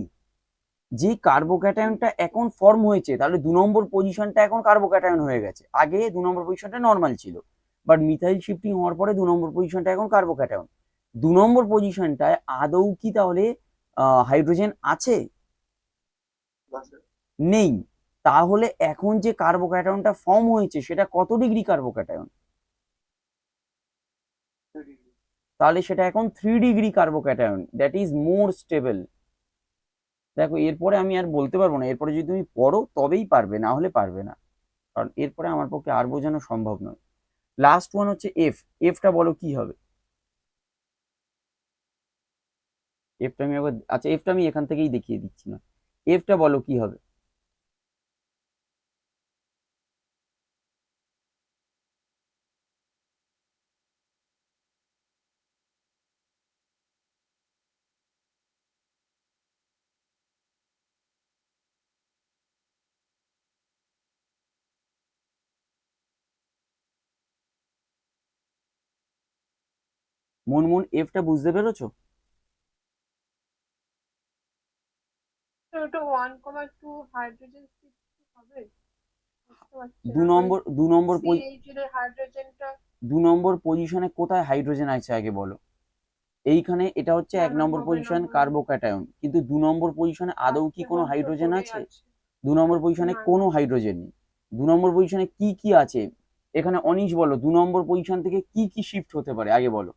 যে কার্বোক্যাটায়নটা এখন ফর্ম হয়েছে, তাহলে 2 নম্বর পজিশনটা এখন কার্বোক্যাটায়ন হয়ে গেছে, আগে 2 নম্বর পজিশনটা নর্মাল ছিল, বাট মিথাইল শিফটিং হওয়ার পরে 2 নম্বর পজিশনটা এখন কার্বোক্যাটায়ন। 2 নম্বর পজিশনটায় আদৌ কি তাহলে হাইড্রোজেন আছে? না স্যার। নেই। তাহলে এখন যে কার্বোক্যাটায়নটা ফর্ম হয়েছে সেটা কত ডিগ্রি কার্বোক্যাটায়ন? 3 ডিগ্রি। তাহলে সেটা এখন 3 degree carbocation, that is more stable. দেখো এরপরে আমি আর বলতে পারবো না, এরপরে যদি তুমি পড়ো তবেই পারবে, না হলে পারবে না, কারণ এরপরে আমার পক্ষে আর বোঝানো সম্ভব নয়। লাস্ট ওয়ান হচ্ছে এফ। এফটা বলো কি হবে? এফটা আমি আবার, আচ্ছা এফটা আমি এখান থেকেই দেখিয়ে দিচ্ছি না। এফটা বলো কি হবে? মুনমুন এফটা বুঝতে পেরেছো? তো ওটা 1,2 হাইড্রোজেন হবে, বুঝতে পারছি দু না ওই নম্বর দু নম্বর CH এর হাইড্রোজেনটা। 2 নম্বর পজিশনে কোথায় হাইড্রোজেন আছে আগে বলো? এইখানে এটা হচ্ছে না 1 না, নম্বর হবে না পজিশন হবে না। কার্বোক্যাটায়ন, কিন্তু 2 নম্বর পজিশনে আদৌ কি চারটে কোনো মাত্র হাইড্রোজেন পড়ে আছে? আছে। 2 নম্বর পজিশনে না না। কোনো হাইড্রোজেন নেই। 2 নম্বর পজিশনে কি কি আছে এখানে অনিশ বলো, 2 নম্বর পজিশন থেকে কি কি শিফট হতে পারে আগে বলো।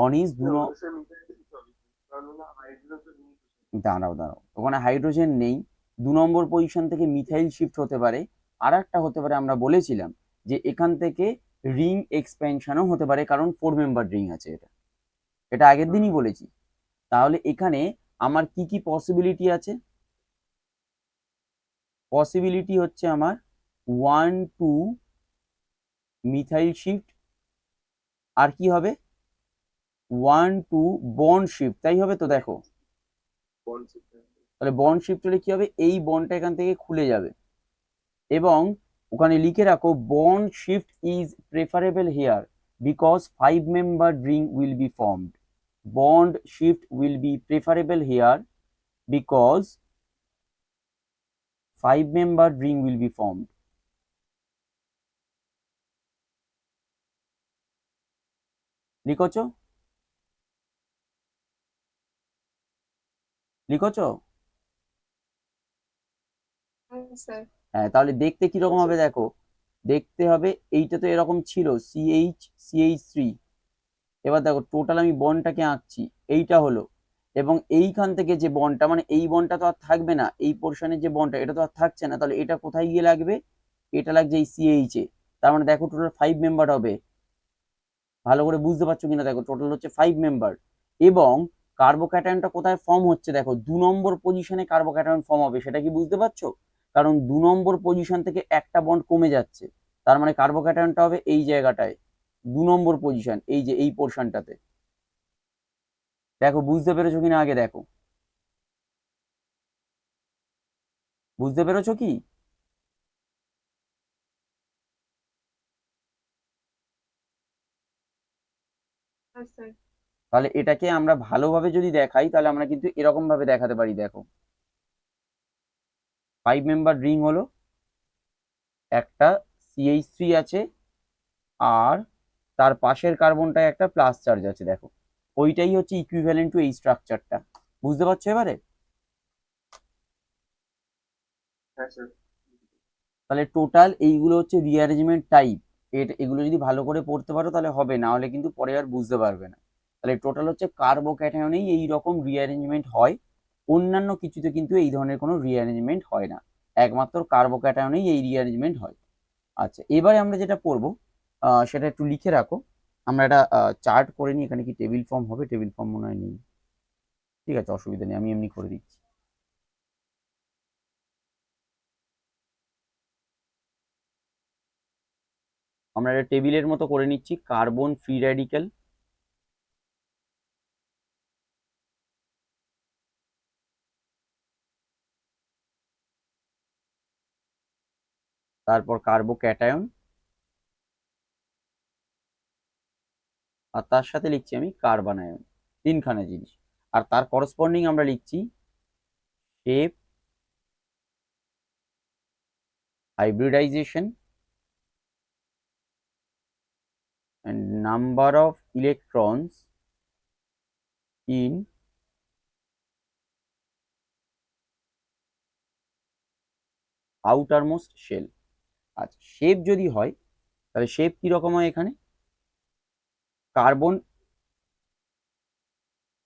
অনিশ অবশ্যই মিথাইল শিফট হবে, কারণ হলো হাইড্রোজেন নেই তো সেখানে। দাঁড়াও দাঁড়াও, ওখানে হাইড্রোজেন নেই, 2 নম্বর পজিশন থেকে মিথাইল শিফট হতে পারে। আর একটা হতে পারে, আমরা বলেছিলাম যে এখান থেকে রিং এক্সপেনশনও হতে পারে, কারণ 4 মেম্বার রিং আছে এটা, এটা আগের দিনই বলেছি। তাহলে এখানে আমার কি কি পসিবিলিটি আছে? পসিবিলিটি হচ্ছে আমার 1 2 মিথাইল শিফট, আর কি হবে 1 2 বন্ড শিফট, তাই হবে তো? দেখো বন্ড শিফট। তাহলে বন্ড শিফট হলে কি হবে, এই বন্ডটা এখান থেকে খুলে যাবে, এবং ওখানে লিখে রাখো bond shift is preferable here because 5 member ring will be formed. Bond shift will be preferable here because 5 member ring will be formed. লিখছো? লিখছো? স্যার। হ্যাঁ, তাহলে দেখতে কিরকম হবে দেখো, দেখতে হবে এইটা তো এরকম ছিল CH CH3। এবার দেখো টোটাল আমি বন্ডটাকে আঁকছি, এইটা হলো, এবং এইখান থেকে যে বন্ডটা, মানে এই বন্ডটা তো আর থাকবে না, এই পোর্শনের যে বন্ডটা এটা তো আর থাকছে না, তাহলে এটা কোথায় গিয়ে লাগবে? এটা লাগছে এই CH এ। তার মানে দেখো টোটাল 5 মেম্বার হবে। ভালো করে বুঝতে পারছো কিনা দেখো, টোটাল হচ্ছে 5 মেম্বার। এবং কার্বোক্যাটায়নটা কোথায় ফর্ম হচ্ছে দেখো, 2 নম্বর পজিশনে কার্বোক্যাটায়ন ফর্ম হবে, সেটা কি বুঝতে পারছো? কারণ 2 নম্বর পজিশন থেকে একটা বন্ড কমে যাচ্ছে, তার মানে কার্বোক্যাটায়নটা হবে এই জায়গাটায়, 2 নম্বর পজিশন, এই যে এই পোর্শনটাতে। দেখো বুঝতে পেরেছো কিনা আগে দেখো, বুঝতে পেরেছো কি? হ্যাঁ স্যার। তাহলে এটাকে আমরা ভালোভাবে যদি দেখাই, তাহলে আমরা কিন্তু এরকম ভাবে দেখাতে পারি, দেখো 5 মেম্বার রিং হলো, একটা CH3 আছে, আর তার পাশের কার্বনটায় একটা প্লাস চার্জ আছে, দেখো ওইটাই হচ্ছে ইকুইভ্যালেন্ট টু এই স্ট্রাকচারটা। বুঝতে পারছো এবারে? হ্যাঁ স্যার। তাহলে টোটাল এইগুলো হচ্ছে রিঅ্যারেঞ্জমেন্ট টাইপ। এগুলো যদি ভালো করে পড়তে পারো তাহলে হবে, না হলে কিন্তু পরে আর বুঝতে পারবে না। তাহলে টোটাল হচ্ছে কার্বোক্যাটায়নেই এই রকম রিঅ্যারেঞ্জমেন্ট হয়, অন্যান্য কিছুতে কিন্তু এই ধরনের কোনো রিঅ্যারেঞ্জমেন্ট হয় না, একমাত্র কার্বোক্যাটায়নেই এই রিঅ্যারেঞ্জমেন্ট হয়। আচ্ছা, এবারে আমরা যেটা পড়বো সেটা একটু লিখে রাখো। আমরা একটা চার্ট করে নিই, এখানে কি টেবিল ফর্ম হবে? টেবিল ফর্ম মনে হয় নেই, ঠিক আছে অসুবিধা নেই, আমি এমনি করে দিচ্ছি। আমরা একটা টেবিলের মতো করে নিচ্ছি, কার্বন ফ্রি র্যাডিক্যাল, তারপর কার্বোক্যাটায়ন, আর তার সাথে লিখছি আমি কার্বনায়ন, তিনখানা জিনিস। আর তার করসপন্ডিং আমরা লিখছি shape, hybridization, and number of electrons in outermost shell। আচ্ছা, শেপ যদি হয় তাহলে শেপ কি রকম হয়? এখানে কার্বন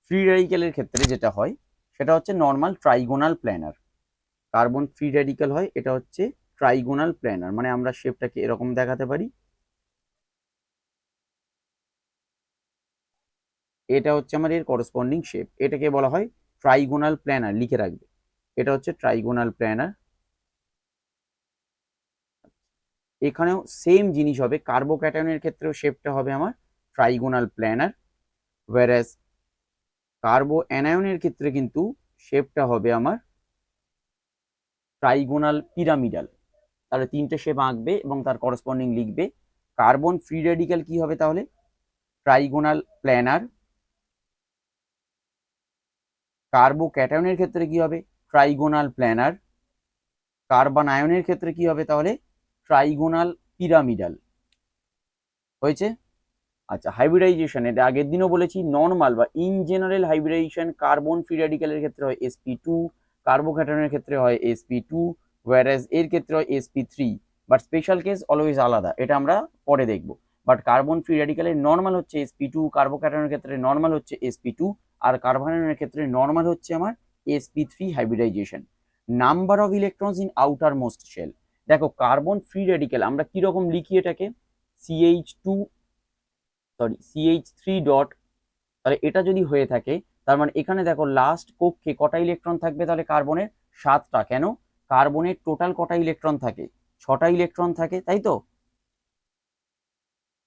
ফ্রি র্যাডিক্যালের ক্ষেত্রে যেটা হয় সেটা হচ্ছে normal trigonal planar. Carbon free radical হয় এটা হচ্ছে ট্রাইগোনাল প্ল্যানার, মানে আমরা শেপটাকে এরকম দেখাতে পারি। এটা হচ্ছে আমার এর করসপন্ডিং শেপ, এটাকে বলা হয় ট্রাইগোনাল প্ল্যানার, লিখে রাখবে এটা হচ্ছে ট্রাইগোনাল প্ল্যানার। এখানেও সেম জিনিস হবে, কার্বোক্যাটায়নের ক্ষেত্রেও শেপটা হবে আমার ট্রাইগোনাল প্ল্যানার, ওয়্যারাস কার্বো অ্যানায়নের ক্ষেত্রে কিন্তু শেপটা হবে আমার ট্রাইগোনাল পিরামিডাল। তাহলে তিনটে শেপ আঁকবে এবং তার করসপন্ডিং লিখবে। কার্বন ফ্রি রেডিক্যাল কি হবে তাহলে? Trigonal planner. কার্বোক্যাটায়নের ক্ষেত্রে কি হবে? Trigonal planar. কার্বন আয়নের ক্ষেত্রে কি হবে তাহলে? Trigonal pyramidal. হয়েছে? আচ্ছা, হাইব্রিডাইজেশন, এটা আগের দিনও বলেছি, নর্মাল বা in general hybridisation carbon free রেডিক্যালের ক্ষেত্রে হয় sp2, কার্বোক্যাটায়নের ক্ষেত্রে হয় sp2, ওয়্যারাস এর ক্ষেত্রে হয় sp3, but special case always আলাদা, এটা আমরা পরে দেখব। বাট কার্বন ফ্রি রেডিক্যালের নর্মাল হচ্ছে sp2, কার্বোক্যাটায়নের ক্ষেত্রে নর্মাল হচ্ছে sp2, আর কার্বনের ক্ষেত্রে নর্মাল হচ্ছে আমার sp3 hybridization. Number of electrons in outer most shell. দেখো কার্বন ফ্রি রেডিক্যাল আমরা কিরকম লিখি এটাকে? CH3 ডট, তাহলে এটা যদি হয়ে থাকে তার মানে এখানে দেখো লাস্ট কক্ষে কটা ইলেকট্রন থাকবে তাহলে কার্বনের? 7টা। কেন? কার্বনের টোটাল কটা ইলেকট্রন থাকে? 6টা ইলেকট্রন থাকে, তাই তো?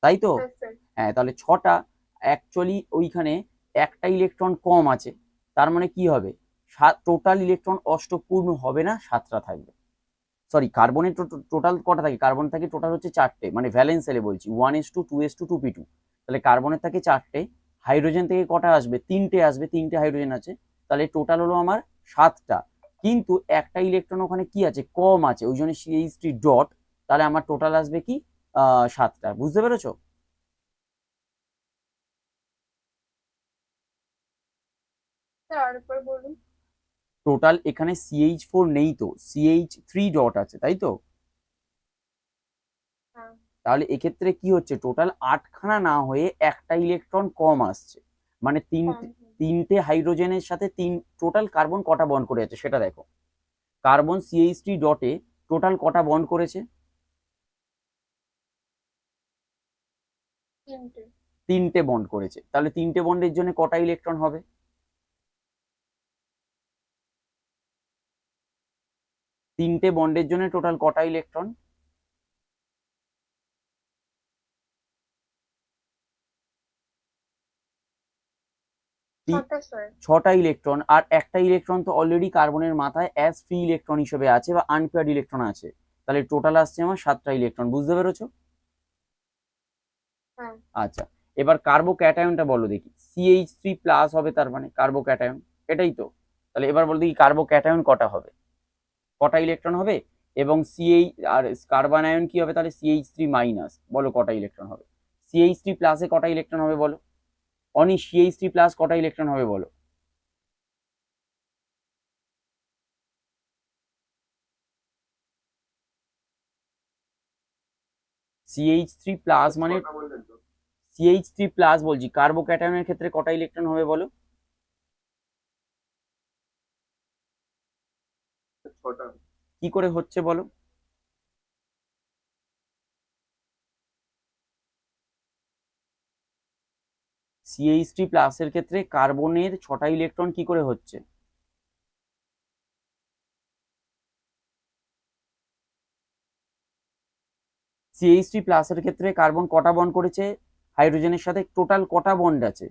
তাই তো? হ্যাঁ স্যার। হ্যাঁ, তাহলে 6টা, অ্যাকচুয়ালি ওইখানে একটা ইলেকট্রন কম আছে, তার মানে কি হবে? টোটাল ইলেকট্রন অষ্টপূর্ণ হবে না, 7টা থাকবে। সরি, কার্বনের টোটাল কটা থাকে? কার্বন থাকে টোটাল হচ্ছে 4টে, মানে ভ্যালেন্স সেলে বলছি 1s2 2s2 2p2। তাহলে কার্বনের থাকে 4টে, হাইড্রোজেন থেকে কটা আসবে? 3টে আসবে, 3টে হাইড্রোজেন আছে, তাহলে টোটাল হলো আমার 7টা। কিন্তু একটা ইলেকট্রন ওখানে কি আছে? কম আছে, ওই জন্য CH3 ডট, তাহলে আমার টোটাল আসবে কি? 7টা। বুঝতে পেরেছো? স্যার আরেকবার বলুন। টোটাল এখানে CH4 নেই তো, CH3 ডট আছে, তাই তো? হ্যাঁ। তাহলে এক্ষেত্রে কি হচ্ছে? টোটাল 8খানা না হয়ে একটা ইলেকট্রন কম আসছে, মানে কম। তিনটে হাইড্রোজেনের সাথে টোটাল কার্বন কটা বন্ড করে আছে সেটা দেখো। কার্বন CH3 ডটে টোটাল কটা বন্ড করেছে? 3টে। 3টে বন্ড করেছে, তাহলে 3টে বন্ডের জন্য কটা ইলেকট্রন হবে? 3টে বন্ডের জন্য টোটাল কটা ইলেকট্রন? তি- 6টা স্যার। 6টা ইলেকট্রন, আর একটা ইলেকট্রন তো অলরেডি কার্বনের মাথায় অ্যাজ ফ্রি ইলেকট্রন হিসেবে আছে বা আনপেয়ার্ড ইলেকট্রন আছে, তাহলে টোটাল আসছে আমার 7টা ইলেকট্রন। বুঝতে পেরেছো? হ্যাঁ। আচ্ছা, এবার কার্বোক্যাটায়নটা বলো দেখি। CH3 প্লাস হবে তার মানে কার্বোক্যাটায়ন, এটাই তো? তাহলে এবার বলো দেখি কার্বোক্যাটায়ন কটা হবে, কটা ইলেকট্রন হবে? এবং আর কার্বন আয়ন কি হবে তাহলে? CH3 মাইনাস, বলো কটা ইলেকট্রন হবে? CH3 প্লাসে কটা ইলেকট্রন হবে বলো? CH3 প্লাস কটা ইলেকট্রন হবে বলো? CH3 প্লাস মানে, 6টা বললেন তো? CH3 প্লাস বলছি, কার্বোক্যাটায়নের ক্ষেত্রে কটা ইলেকট্রন হবে বলো? 6টা। কি করে হচ্ছে বলো? CH3 প্লাসের ক্ষেত্রে কার্বনের 6টা ইলেকট্রন কি করে হচ্ছে? CH3 প্লাসের ক্ষেত্রে কার্বন কটা বন্ড করেছে হাইড্রোজেনের সাথে? টোটাল কটা বন্ড আছে?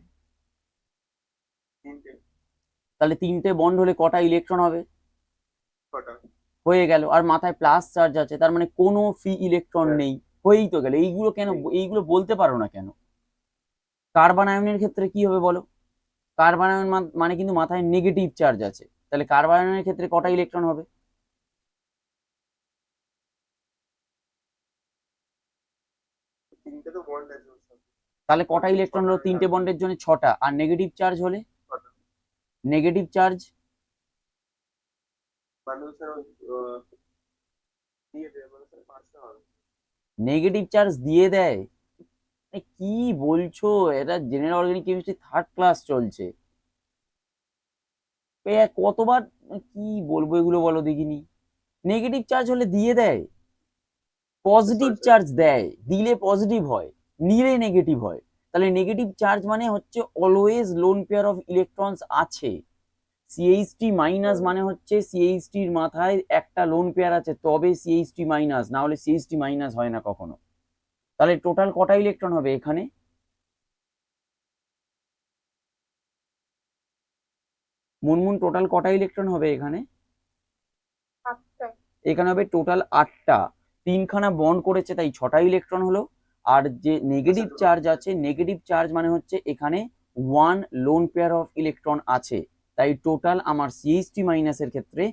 3টে। তাহলে 3টে বন্ড হলে কটা ইলেকট্রন হবে? 6টা। হয়ে গেল। আর মাথায় প্লাস চার্জ আছে, তার মানে কোনো ফ্রি ইলেকট্রন হ্যাঁ। নেই। হয়েই তো গেল। এইগুলো কেন, নেই। এইগুলো বলতে পারো না কেন? কার্বন আয়নের ক্ষেত্রে কি হবে বলো? কার্বন আয়ন মানে কিন্তু মাথায় নেগেটিভ চার্জ আছে, তাহলে কার্বন আয়নের ক্ষেত্রে কটা ইলেকট্রন হবে? 3টে তো বন্ড আছে ওর সাথে। তাহলে কটা অর্থাৎ ইলেকট্রন 6টা হলো? হয়ে 3টে গেল। বন্ডের জন্য 6টা, আর নেগেটিভ চার্জ হলে? 6টা। নেগেটিভ চার্জ মানে স্যার দিয়ে দেবে, মানে স্যার 5টা হবে। নেগেটিভ চার্জ দিয়ে দেয়? কি বলছো? এটা general organic chemistry 3rd class চলছে। কতবার কি বলবো এগুলো বলো দেখিনি। নেগেটিভ চার্জ হলে দিয়ে দেয়, পজিটিভ Sorry, sir. চার্জ দেয়, দিলে পজিটিভ হয়, নিলে নেগেটিভ হয়। তাহলে নেগেটিভ চার্জ মানে হচ্ছে always loan pair of electrons আছে। সিএইচটি মাইনাস মানে হচ্ছে সিএইচটির মাথায় একটা লোন পেয়ার আছে, তবে সিএইচটি মাইনাস, না হলে সিএইচটি মাইনাস হয় না কখনো। তাহলে টোটাল কটা ইলেকট্রন হবে এখানে? মুনমুন, টোটাল কটা ইলেকট্রন হবে এখানে? আটটা। এখানে হবে টোটাল 8টা। তিনখানা বন্ড করেছে তাই 6টা ইলেকট্রন হলো। আর যে নেগেটিভ চার্জ আছে, নেগেটিভ চার্জ মানে হচ্ছে এখানে 1 লোন পেয়ার অফ ইলেকট্রন আছে। তাই টোটাল আমার সিএইচটি মাইনাসের ক্ষেত্রে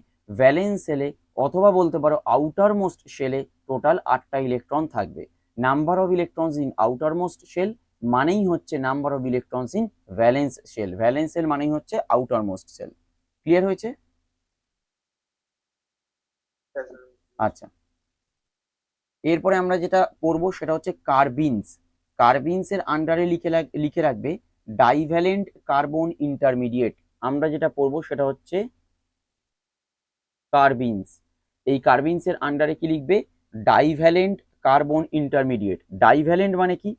ভ্যালেন্স সেলে অথবা বলতে পারো আউটার মোস্ট শেলে টোটাল 8টা ইলেকট্রন থাকবে। Number of electrons in outer most shell মানেই হচ্ছে number of electrons in valence shell. Valence shell মানেই হচ্ছে আউটার মোস্ট সেল। ক্লিয়ার হয়েছে? Yes, sir. আচ্ছা, এরপরে আমরা যেটা করব সেটা হচ্ছে কার্বিনস। কার্বিনস এর আন্ডারে লিখে রাখবে ডাইভ্যালেন্ট কার্বন ইন্টারমিডিয়েট। আমরা যেটা পড়বো সেটা হচ্ছে কার্বিনস। এই কার্বিনস এর আন্ডারে কি লিখবে? Divalent carbon intermediate. ডাইভ্যালেন্ট মানে কি?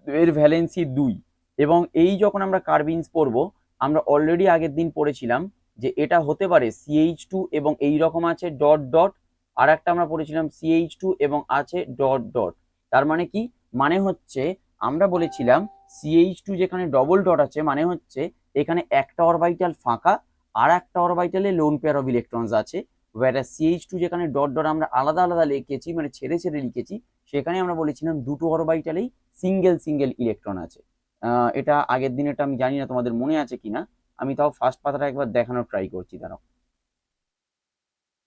এর ভ্যালেন্সি 2। এবং এই যখন আমরা কার্বিনস পড়বো, আমরা অলরেডি আগের দিন পড়েছিলাম যে এটা হতে পারে CH2 এবং এই রকম আছে ডট ডট, আর একটা আমরা পড়েছিলাম CH2 এবং আছে ডট ডট। তার মানে কি? মানে হচ্ছে আমরা বলেছিলাম CH2 যেখানে ডবল ডট আছে মানে হচ্ছে এখানে একটা অরবিটাল ফাঁকা, আর একটা অরবিটালে লোন পেয়ার অফ ইলেকট্রনস আছে। whereas CH2 যেখানে ডট ডট আমরা আলাদা আলাদা লিখেছি, মানে ছেড়ে ছেড়ে লিখেছি, সেখানে আমরা বলেছিলাম দুটো অরবিটালেই সিঙ্গেল সিঙ্গেল ইলেকট্রন আছে। এটা আগের দিন, এটা আমি জানি না তোমাদের মনে আছে কিনা, আমি তাও ফার্স্ট পাতাটা একবার দেখানোর ট্রাই করছি, দাঁড়াও।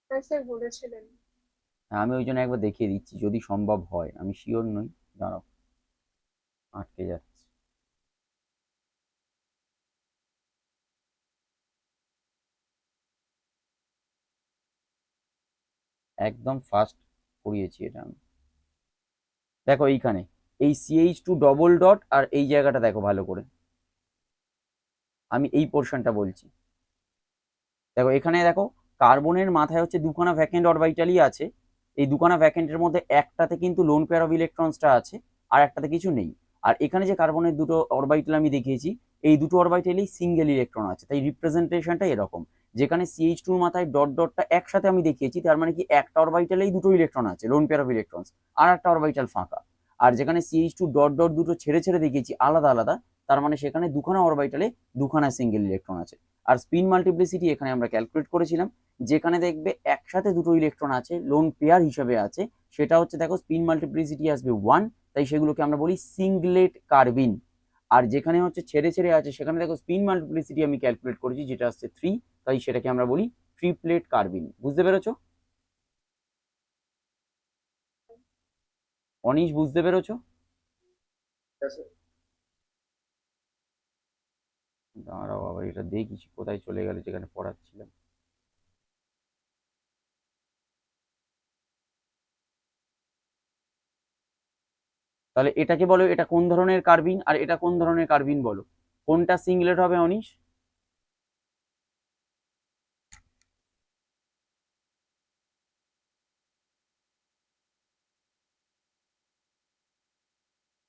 হ্যাঁ স্যার বলেছিলেন। আমি ওই জন্য একবার দেখিয়ে দিচ্ছি যদি সম্ভব হয়, আমি শিওর নই, দাঁড়াও, আটকে যাচ্ছে। একদম ফার্স্ট করিয়েছি এটা আমি। দেখো এইখানে এই CH2 ডবল ডট আর এই জায়গাটা দেখো ভালো করে, আমি এই পোর্শনটা বলছি। দেখো এখানে দেখো কার্বনের মাথায় হচ্ছে দুখানা ভ্যাকেন্ট অরবিটালই আছে। এই দুখানা ভ্যাকেন্টের মধ্যে একটাতে কিন্তু লোন পেয়ার অফ ইলেকট্রনসটা আছে, আর একটাতে কিছু নেই। আর এখানে যে কার্বনের দুটো অরবিটাল আমি দেখিয়েছি, এই দুটো অরবিটালেই সিঙ্গেল ইলেকট্রন আছে, তাই রিপ্রেজেন্টেশনটা এরকম। যেখানে CH2 মাথায় ডট ডটটা একসাথে আমি দেখিয়েছি, তার মানে কি একটা অরবিটালেই দুটো ইলেকট্রন আছে লোন পেয়ার অফ ইলেকট্রনস, আর একটা অরবিটাল ফাঁকা। আর যেখানে CH2 ডট ডট দুটো ছেড়ে ছেড়ে দেখিয়েছি আলাদা আলাদা, তার মানে সেখানে দুখানা অরবিটালে দুখানা সিঙ্গেল ইলেকট্রন আছে। আর স্পিন মাল্টিপ্লিসিটি এখানে আমরা ক্যালকুলেট করেছিলাম, যেখানে দেখবে একসাথে দুটো ইলেকট্রন আছে লোন পেয়ার হিসেবে আছে, সেটা হচ্ছে দেখো স্পিন মাল্টিপ্লিসিটি আসবে 1, তাই সেগুলোকে আমরা বলি সিঙ্গলেট কার্বিন। আর যেখানে হচ্ছে ছেড়ে ছেড়ে আছে সেখানে দেখো স্পিন মাল্টিপ্লিসিটি আমি ক্যালকুলেট করেছি যেটা আসছে 3, তাই সেটাকে আমরা বলি ট্রিপলেট কার্বিন। বুঝতে পেরেছো অনিশ? বুঝতে পেরেছো? Yes, sir. দাঁড়াও আবার এটা দেখি কোথায় চলে গেল যেখানে পড়াচ্ছিলাম। তাহলে এটাকে বলো এটা কোন ধরনের কার্বিন, আর এটা কোন ধরনের কার্বিন বলো, কোনটা সিঙ্গলেট হবে অনিশ?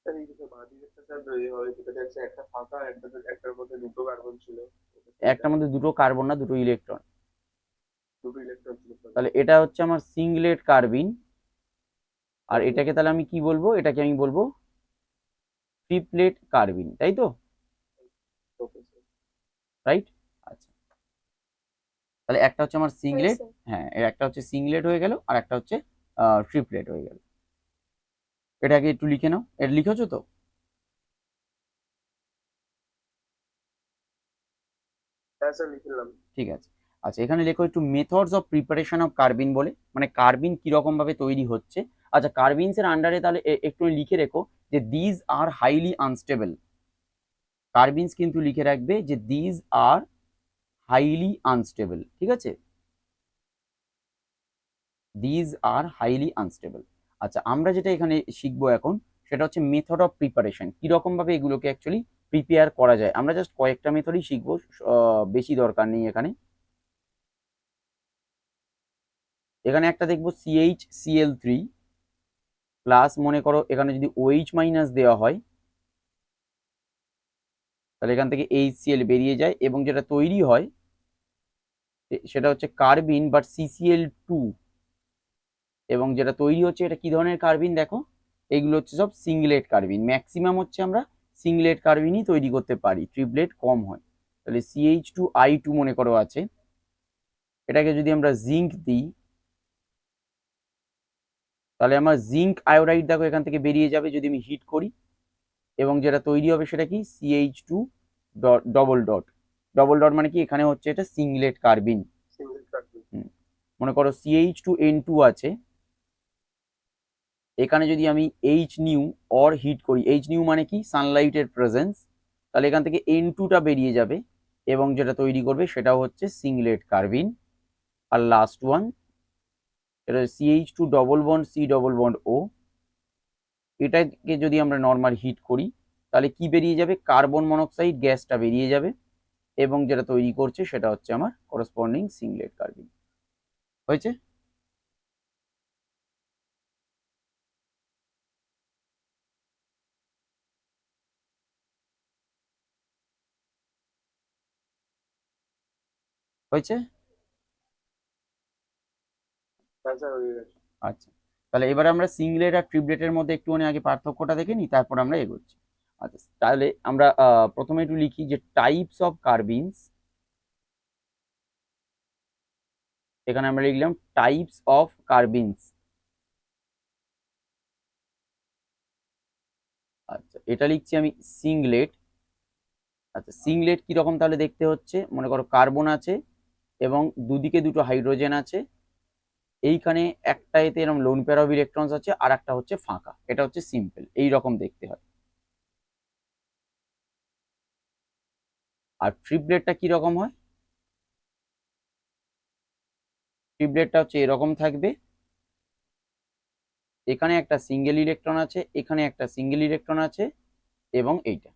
স্যার এই দুটো বাঁ দিকেরটা স্যার এই হয় যেটা হচ্ছে একটা ফাঁকা, একটার মধ্যে দুটো কার্বন ছিল, একটার মধ্যে দুটো কার্বন না দুটো ইলেকট্রন। দুটো ইলেকট্রন ছিল sorry. তাহলে এটা হচ্ছে আমার সিঙ্গলেট কার্বিন। আর এটাকে তাহলে আমি কি বলবো? এটাকে আমি বলবো ট্রিপলেট কার্বিন, তাই তো? Okay, sir. রাইট। আচ্ছা, তাহলে একটা হচ্ছে আমার হ্যাঁ সিঙ্গলেট, স্যার। হ্যাঁ এর একটা হচ্ছে সিঙ্গলেট হয়ে গেল, আর একটা হচ্ছে ট্রিপলেট হয়ে গেল। এটাকে একটু লিখে নাও, এটা লিখেছো তো? হ্যাঁ স্যার লিখলাম। ঠিক আছে। আচ্ছা, এখানে লেখো একটু মেথডস অফ প্রিপারেশন অফ কার্বিন বলে, মানে কার্বিন কিরকম ভাবে তৈরি হচ্ছে। আচ্ছা, কার্বিনস এর আন্ডারে তাহলে একটু লিখে রেখো যে দিজ আর হাইলি আনস্টেবল। কার্বিনস কিন্তু লিখে রাখবে যে দিজ আর হাইলি আনস্টেবল, ঠিক আছে? These are highly unstable. আচ্ছা, আমরা যেটা এখানে শিখবো এখন সেটা হচ্ছে মেথড অফ প্রিপারেশন, কিরকম ভাবে এগুলোকে অ্যাকচুয়ালি প্রিপেয়ার করা যায়। আমরা জাস্ট কয়েকটা মেথডই শিখবো, বেশি দরকার নেই এখানে। এখানে একটা দেখবো CHCl3 প্লাস, মনে করো এখানে যদি OH মাইনাস দেওয়া হয় তাহলে এখান থেকে HCl বেরিয়ে যায়, এবং যেটা তৈরি হয় সেটা হচ্ছে কার্বিন বাট CCl2, এবং যেটা তৈরি হচ্ছে এটা কি ধরনের কার্বিন দেখো, এগুলো হচ্ছে সব সিঙ্গলেট কার্বিন। ম্যাক্সিমাম হচ্ছে আমরা সিঙ্গলেট কার্বিনই তৈরি করতে পারি, ট্রিপলেট কম হয়। তাহলে CH2I2 মনে করো আছে, এটাকে যদি আমরা জিঙ্ক দিই তাহলে আমার জিঙ্ক আয়োডাইড দেখো এখান থেকে বেরিয়ে যাবে যদি আমি হিট করি, এবং যেটা তৈরি হবে সেটা কি CH2 double dot. Double dot মানে কি, এখানে হচ্ছে এটা সিঙ্গলেট কার্বিন। Single carbon. মনে করো CH2N2 আছে, এখানে যদি আমি H নিউ অর হিট করি, H নিউ মানে কি সানলাইটের প্রেজেন্স, তাহলে এখান থেকে N2টা বেরিয়ে যাবে, এবং যেটা তৈরি করবে সেটা হচ্ছে সিঙ্গলেট কার্বিন। আর লাস্ট ওয়ান এটা CH2 double bond C double bond O, এটাকে যদি আমরা নর্মাল হিট করি তাহলে কি বেরিয়ে যাবে, কার্বন মনোক্সাইড গ্যাসটা বেরিয়ে যাবে, এবং যেটা তৈরি করছে সেটা হচ্ছে আমার করসপন্ডিং সিঙ্গলেট কার্বিন। হয়েছে? হয়েছে? হ্যাঁ স্যার, হয়ে গেছে। আচ্ছা, তাহলে এবার আমরা সিঙ্গলেট আর ট্রিপলেটের মধ্যে একটুখানি আগে পার্থক্যটা দেখে নিই, তারপর আমরা এগোচ্ছি। আচ্ছা, তাহলে আমরা প্রথমে একটু লিখি যে টাইপস অফ কার্বিনস। এখানে আমরা লিখলাম টাইপস অফ কার্বিনস। আচ্ছা, এটা লিখছি আমি সিঙ্গলেট। আচ্ছা, সিঙ্গলেট কিরকম তাহলে দেখতে হচ্ছে, মনে করো কার্বন আছে এবং দুদিকে দুটো হাইড্রোজেন আছে, এইখানে একটা এতে এরকম লোন পেয়ার অফ ইলেকট্রনস আছে, আর একটা হচ্ছে ফাঁকা, এটা হচ্ছে সিম্পল, এই রকম দেখতে হয়। আর ট্রিপলেটটা কি রকম হয়, ট্রিপলেটটা হচ্ছে এরকম থাকবে, এখানে একটা সিঙ্গেল ইলেকট্রন আছে, এখানে একটা সিঙ্গেল ইলেকট্রন আছে, এবং এইটা।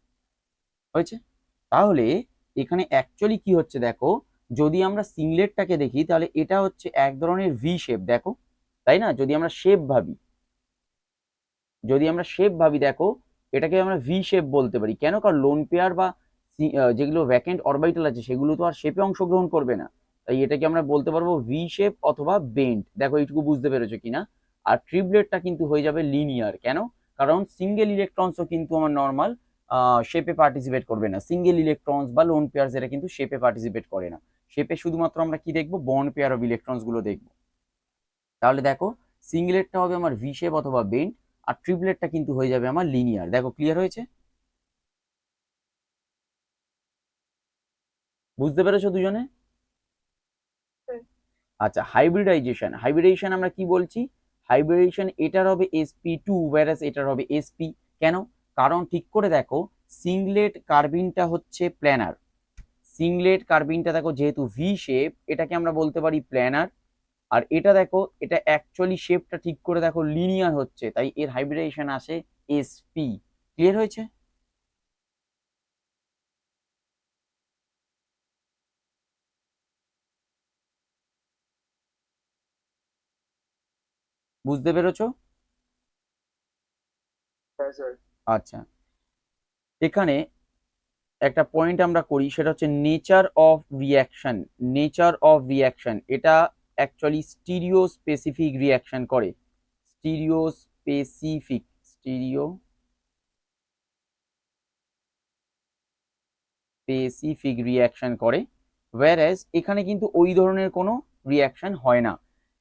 হয়েছে? তাহলে এখানে অ্যাকচুয়ালি কি হচ্ছে দেখো, যদি আমরা সিঙ্গলেটটাকে দেখি তাহলে এটা হচ্ছে এক ধরনের ভি শেপ, দেখো তাই না? যদি আমরা শেপ ভাবি, দেখো এটাকে আমরা ভি শেপ বলতে পারি। কেন? কারণ লোন পেয়ার বা যেগুলো ভ্যাকেন্ট অরবিটাল আছে সেগুলো তো আর শেপে অংশগ্রহণ করবে না, তাই এটাকে আমরা বলতে পারবো ভি শেপ অথবা বেন্ড। দেখো এইটুকু বুঝতে পেরেছো কিনা? আর ট্রিপলেটটা কিন্তু হয়ে যাবে লিনিয়ার। কেন? কারণ সিঙ্গেল ইলেকট্রনসও কিন্তু আমার নর্মাল শেপে পার্টিসিপেট করবে না। সিঙ্গেল ইলেকট্রনস বা লোন পেয়ার্স এরা কিন্তু শেপে পার্টিসিপেট করে না। শেপে শুধুমাত্র আমরা কি দেখবো, বন্ড পেয়ার অফ ইলেকট্রনস গুলো দেখবো। তাহলে দেখো সিঙ্গলেটটা হবে আমার ভি শেপ অথবা বেন্ড, আর ট্রিপলেটটা কিন্তু হয়ে যাবে আমার লিনিয়ার। দেখো ক্লিয়ার হয়েছে? বুঝতে পেরেছো দুজনে? হুম। আচ্ছা, হাইব্রিডাইজেশন আমরা কি বলছি, হাইব্রিডাইজেশন এটার হবে sp2 whereas এটার হবে sp। কেন? কারণ ঠিক করে দেখো, সিঙ্গলেট কার্বিনটা হচ্ছে প্ল্যানার, সিঙ্গলেট কার্বিনটা দেখো যেহেতু ভি শেপ এটাকে আমরা বলতে পারি প্ল্যানার, আর এটা দেখো এটা অ্যাকচুয়ালি শেপটা ঠিক করে দেখো লিনিয়ার হচ্ছে, তাই এর হাইব্রিডাইজেশন আসে sp। ক্লিয়ার হয়েছে? বুঝতে পেরেছো? হ্যাঁ স্যার। আচ্ছা, এখানে একটা পয়েন্ট আমরা করি, সেটা হচ্ছে nature of reaction. Nature of reaction এটা অ্যাকচুয়ালি স্টিরিও স্পেসিফিক রিয়াকশন করে, স্টিরিও স্পেসিফিক রিয়াকশন করে, whereas এখানে কিন্তু ওই ধরনের কোনো রিয়াকশন হয় না।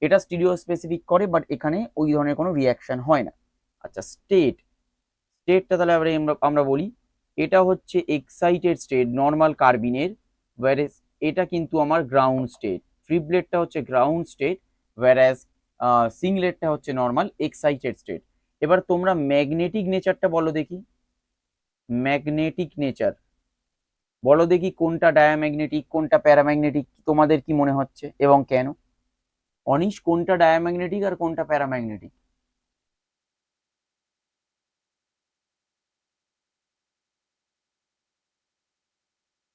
এটা স্টিরিও স্পেসিফিক করে বাট এখানে ওই ধরনের কোনো রিয়াকশন হয় না। আচ্ছা, স্টেটটা তাহলে আমরা বলি, এটা হচ্ছে এক্সাইটেড স্টেট নর্মাল কার্বিনের, whereas এটা কিন্তু আমার গ্রাউন্ড স্টেট। ট্রিপলেটটা হচ্ছে গ্রাউন্ড স্টেট, whereas সিঙ্গলেটটা হচ্ছে নর্মাল এক্সাইটেড স্টেট। এবার তোমরা ম্যাগনেটিক নেচারটা বলো দেখি, ম্যাগনেটিক নেচার বলো দেখি, কোনটা ডায়াম্যাগনেটিক কোনটা প্যারাম্যাগনেটিক তোমাদের কি মনে হচ্ছে এবং কেন? অনিশ, কোনটা ডায়াম্যাগনেটিক আর কোনটা প্যারাম্যাগনেটিক?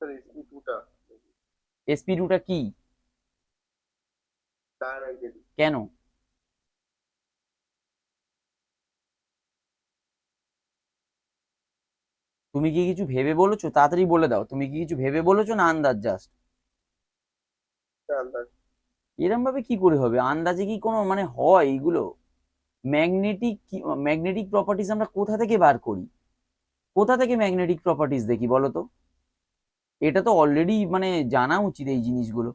স্যার SP2টা sp2টা কি? ডায়াম্যাগনেটিক। কেন? তুমি কি কিছু ভেবে বলেছো? তাড়াতাড়ি বলে দাও, তুমি কি কিছু ভেবে বলেছো না আন্দাজ জাস্ট? আন্দাজ। এরম ভাবে কি করে হবে? আন্দাজে কি কোনো মানে হয় এগুলো? ম্যাগনেটিক ম্যাগনেটিক প্রপার্টিজ আমরা কোথা থেকে বার করি? কোথা থেকে ম্যাগনেটিক প্রপার্টিজ দেখি বলো তো? এটা তো অলরেডি মানে জানা উচিত এই জিনিসগুলো।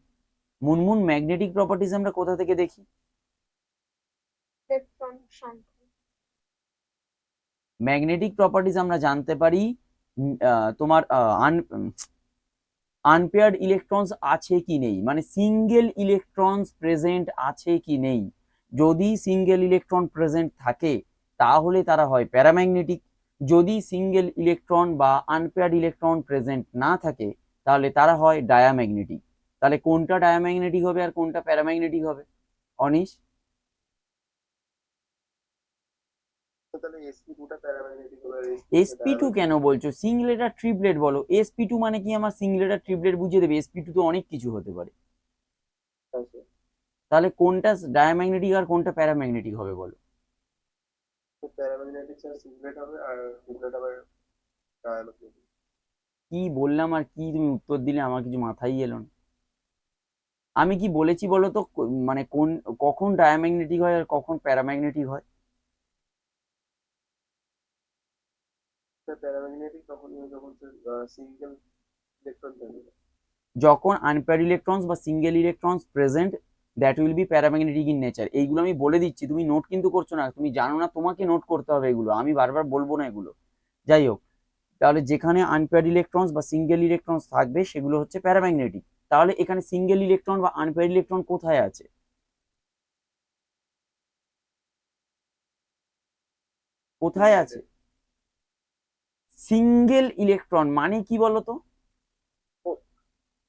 মুনমুন, ম্যাগনেটিক প্রপার্টিজ আমরা কোথা থেকে দেখি? ইলেকট্রন সংখ্যা। ম্যাগনেটিক প্রপার্টিজ আমরা জানতে পারি তোমার আনপেয়ার্ড ইলেকট্রনস আছে কি নেই, মানে সিঙ্গেল ইলেকট্রনস প্রেজেন্ট আছে কি নেই। যদি সিঙ্গেল ইলেকট্রন প্রেজেন্ট থাকে তাহলে তারা হয় প্যারাম্যাগনেটিক। যদি সিঙ্গেল ইলেকট্রন বা আনপেয়ার্ড ইলেকট্রন প্রেজেন্ট না থাকে তাহলে তারা হয় ডায়াম্যাগনেটিক। তাহলে কোনটা ডায়াম্যাগনেটিক হবে আর কোনটা প্যারাম্যাগনেটিক হবে অনিশ? তাহলে SP2টা প্যারাম্যাগনেটিক হবে আর sp2 কেন বলছো? সিঙ্গলেট আর ট্রিপলেট বলো। sp2 মানে কি আমার সিঙ্গলেট আর ট্রিপলেট বুঝিয়ে দেবে? sp2 তো অনেক কিছু হতে পারে। ডায়াম্যাগনেটিক। তাহলে কোনটা ডায়াম্যাগনেটিক আর কোনটা প্যারাম্যাগনেটিক হবে বলো? প্যারাম্যাগনেটিক স্যার সিঙ্গলেট হবে আর ট্রিপলেট হবে ডায়াম্যাগনেটিক। কি বললাম আর কি তুমি উত্তর দিলে, আমার কিছু মাথায় এলো না। আমি কি বলেছি বলো তো, মানে কোন কখন ডায়াম্যাগনেটিক হয় আর কখন প্যারাম্যাগনেটিক হয়? স্যার প্যারাম্যাগনেটিক তখন যখন সিঙ্গেল ইলেকট্রন থাকবে। যখন আনপেয়ার্ড ইলেকট্রনস বা single electrons present, that will be paramagnetic in nature. এইগুলো আমি বলে দিচ্ছি, তুমি নোট কিন্তু করছো না, তুমি জানো না, তোমাকে নোট করতে হবে এগুলো, আমি বারবার বলবো না এগুলো। যাই হোক, তাহলে যেখানে আনপেয়ার্ড ইলেকট্রনস বা সিঙ্গেল ইলেকট্রনস থাকবে সেগুলো হচ্ছে প্যারাম্যাগনেটিক। তাহলে এখানে সিঙ্গেল ইলেকট্রন বা আনপেয়ার্ড ইলেকট্রন কোথায় আছে? কোথায় আছে? সিঙ্গেল ইলেকট্রন মানে কি বলতো?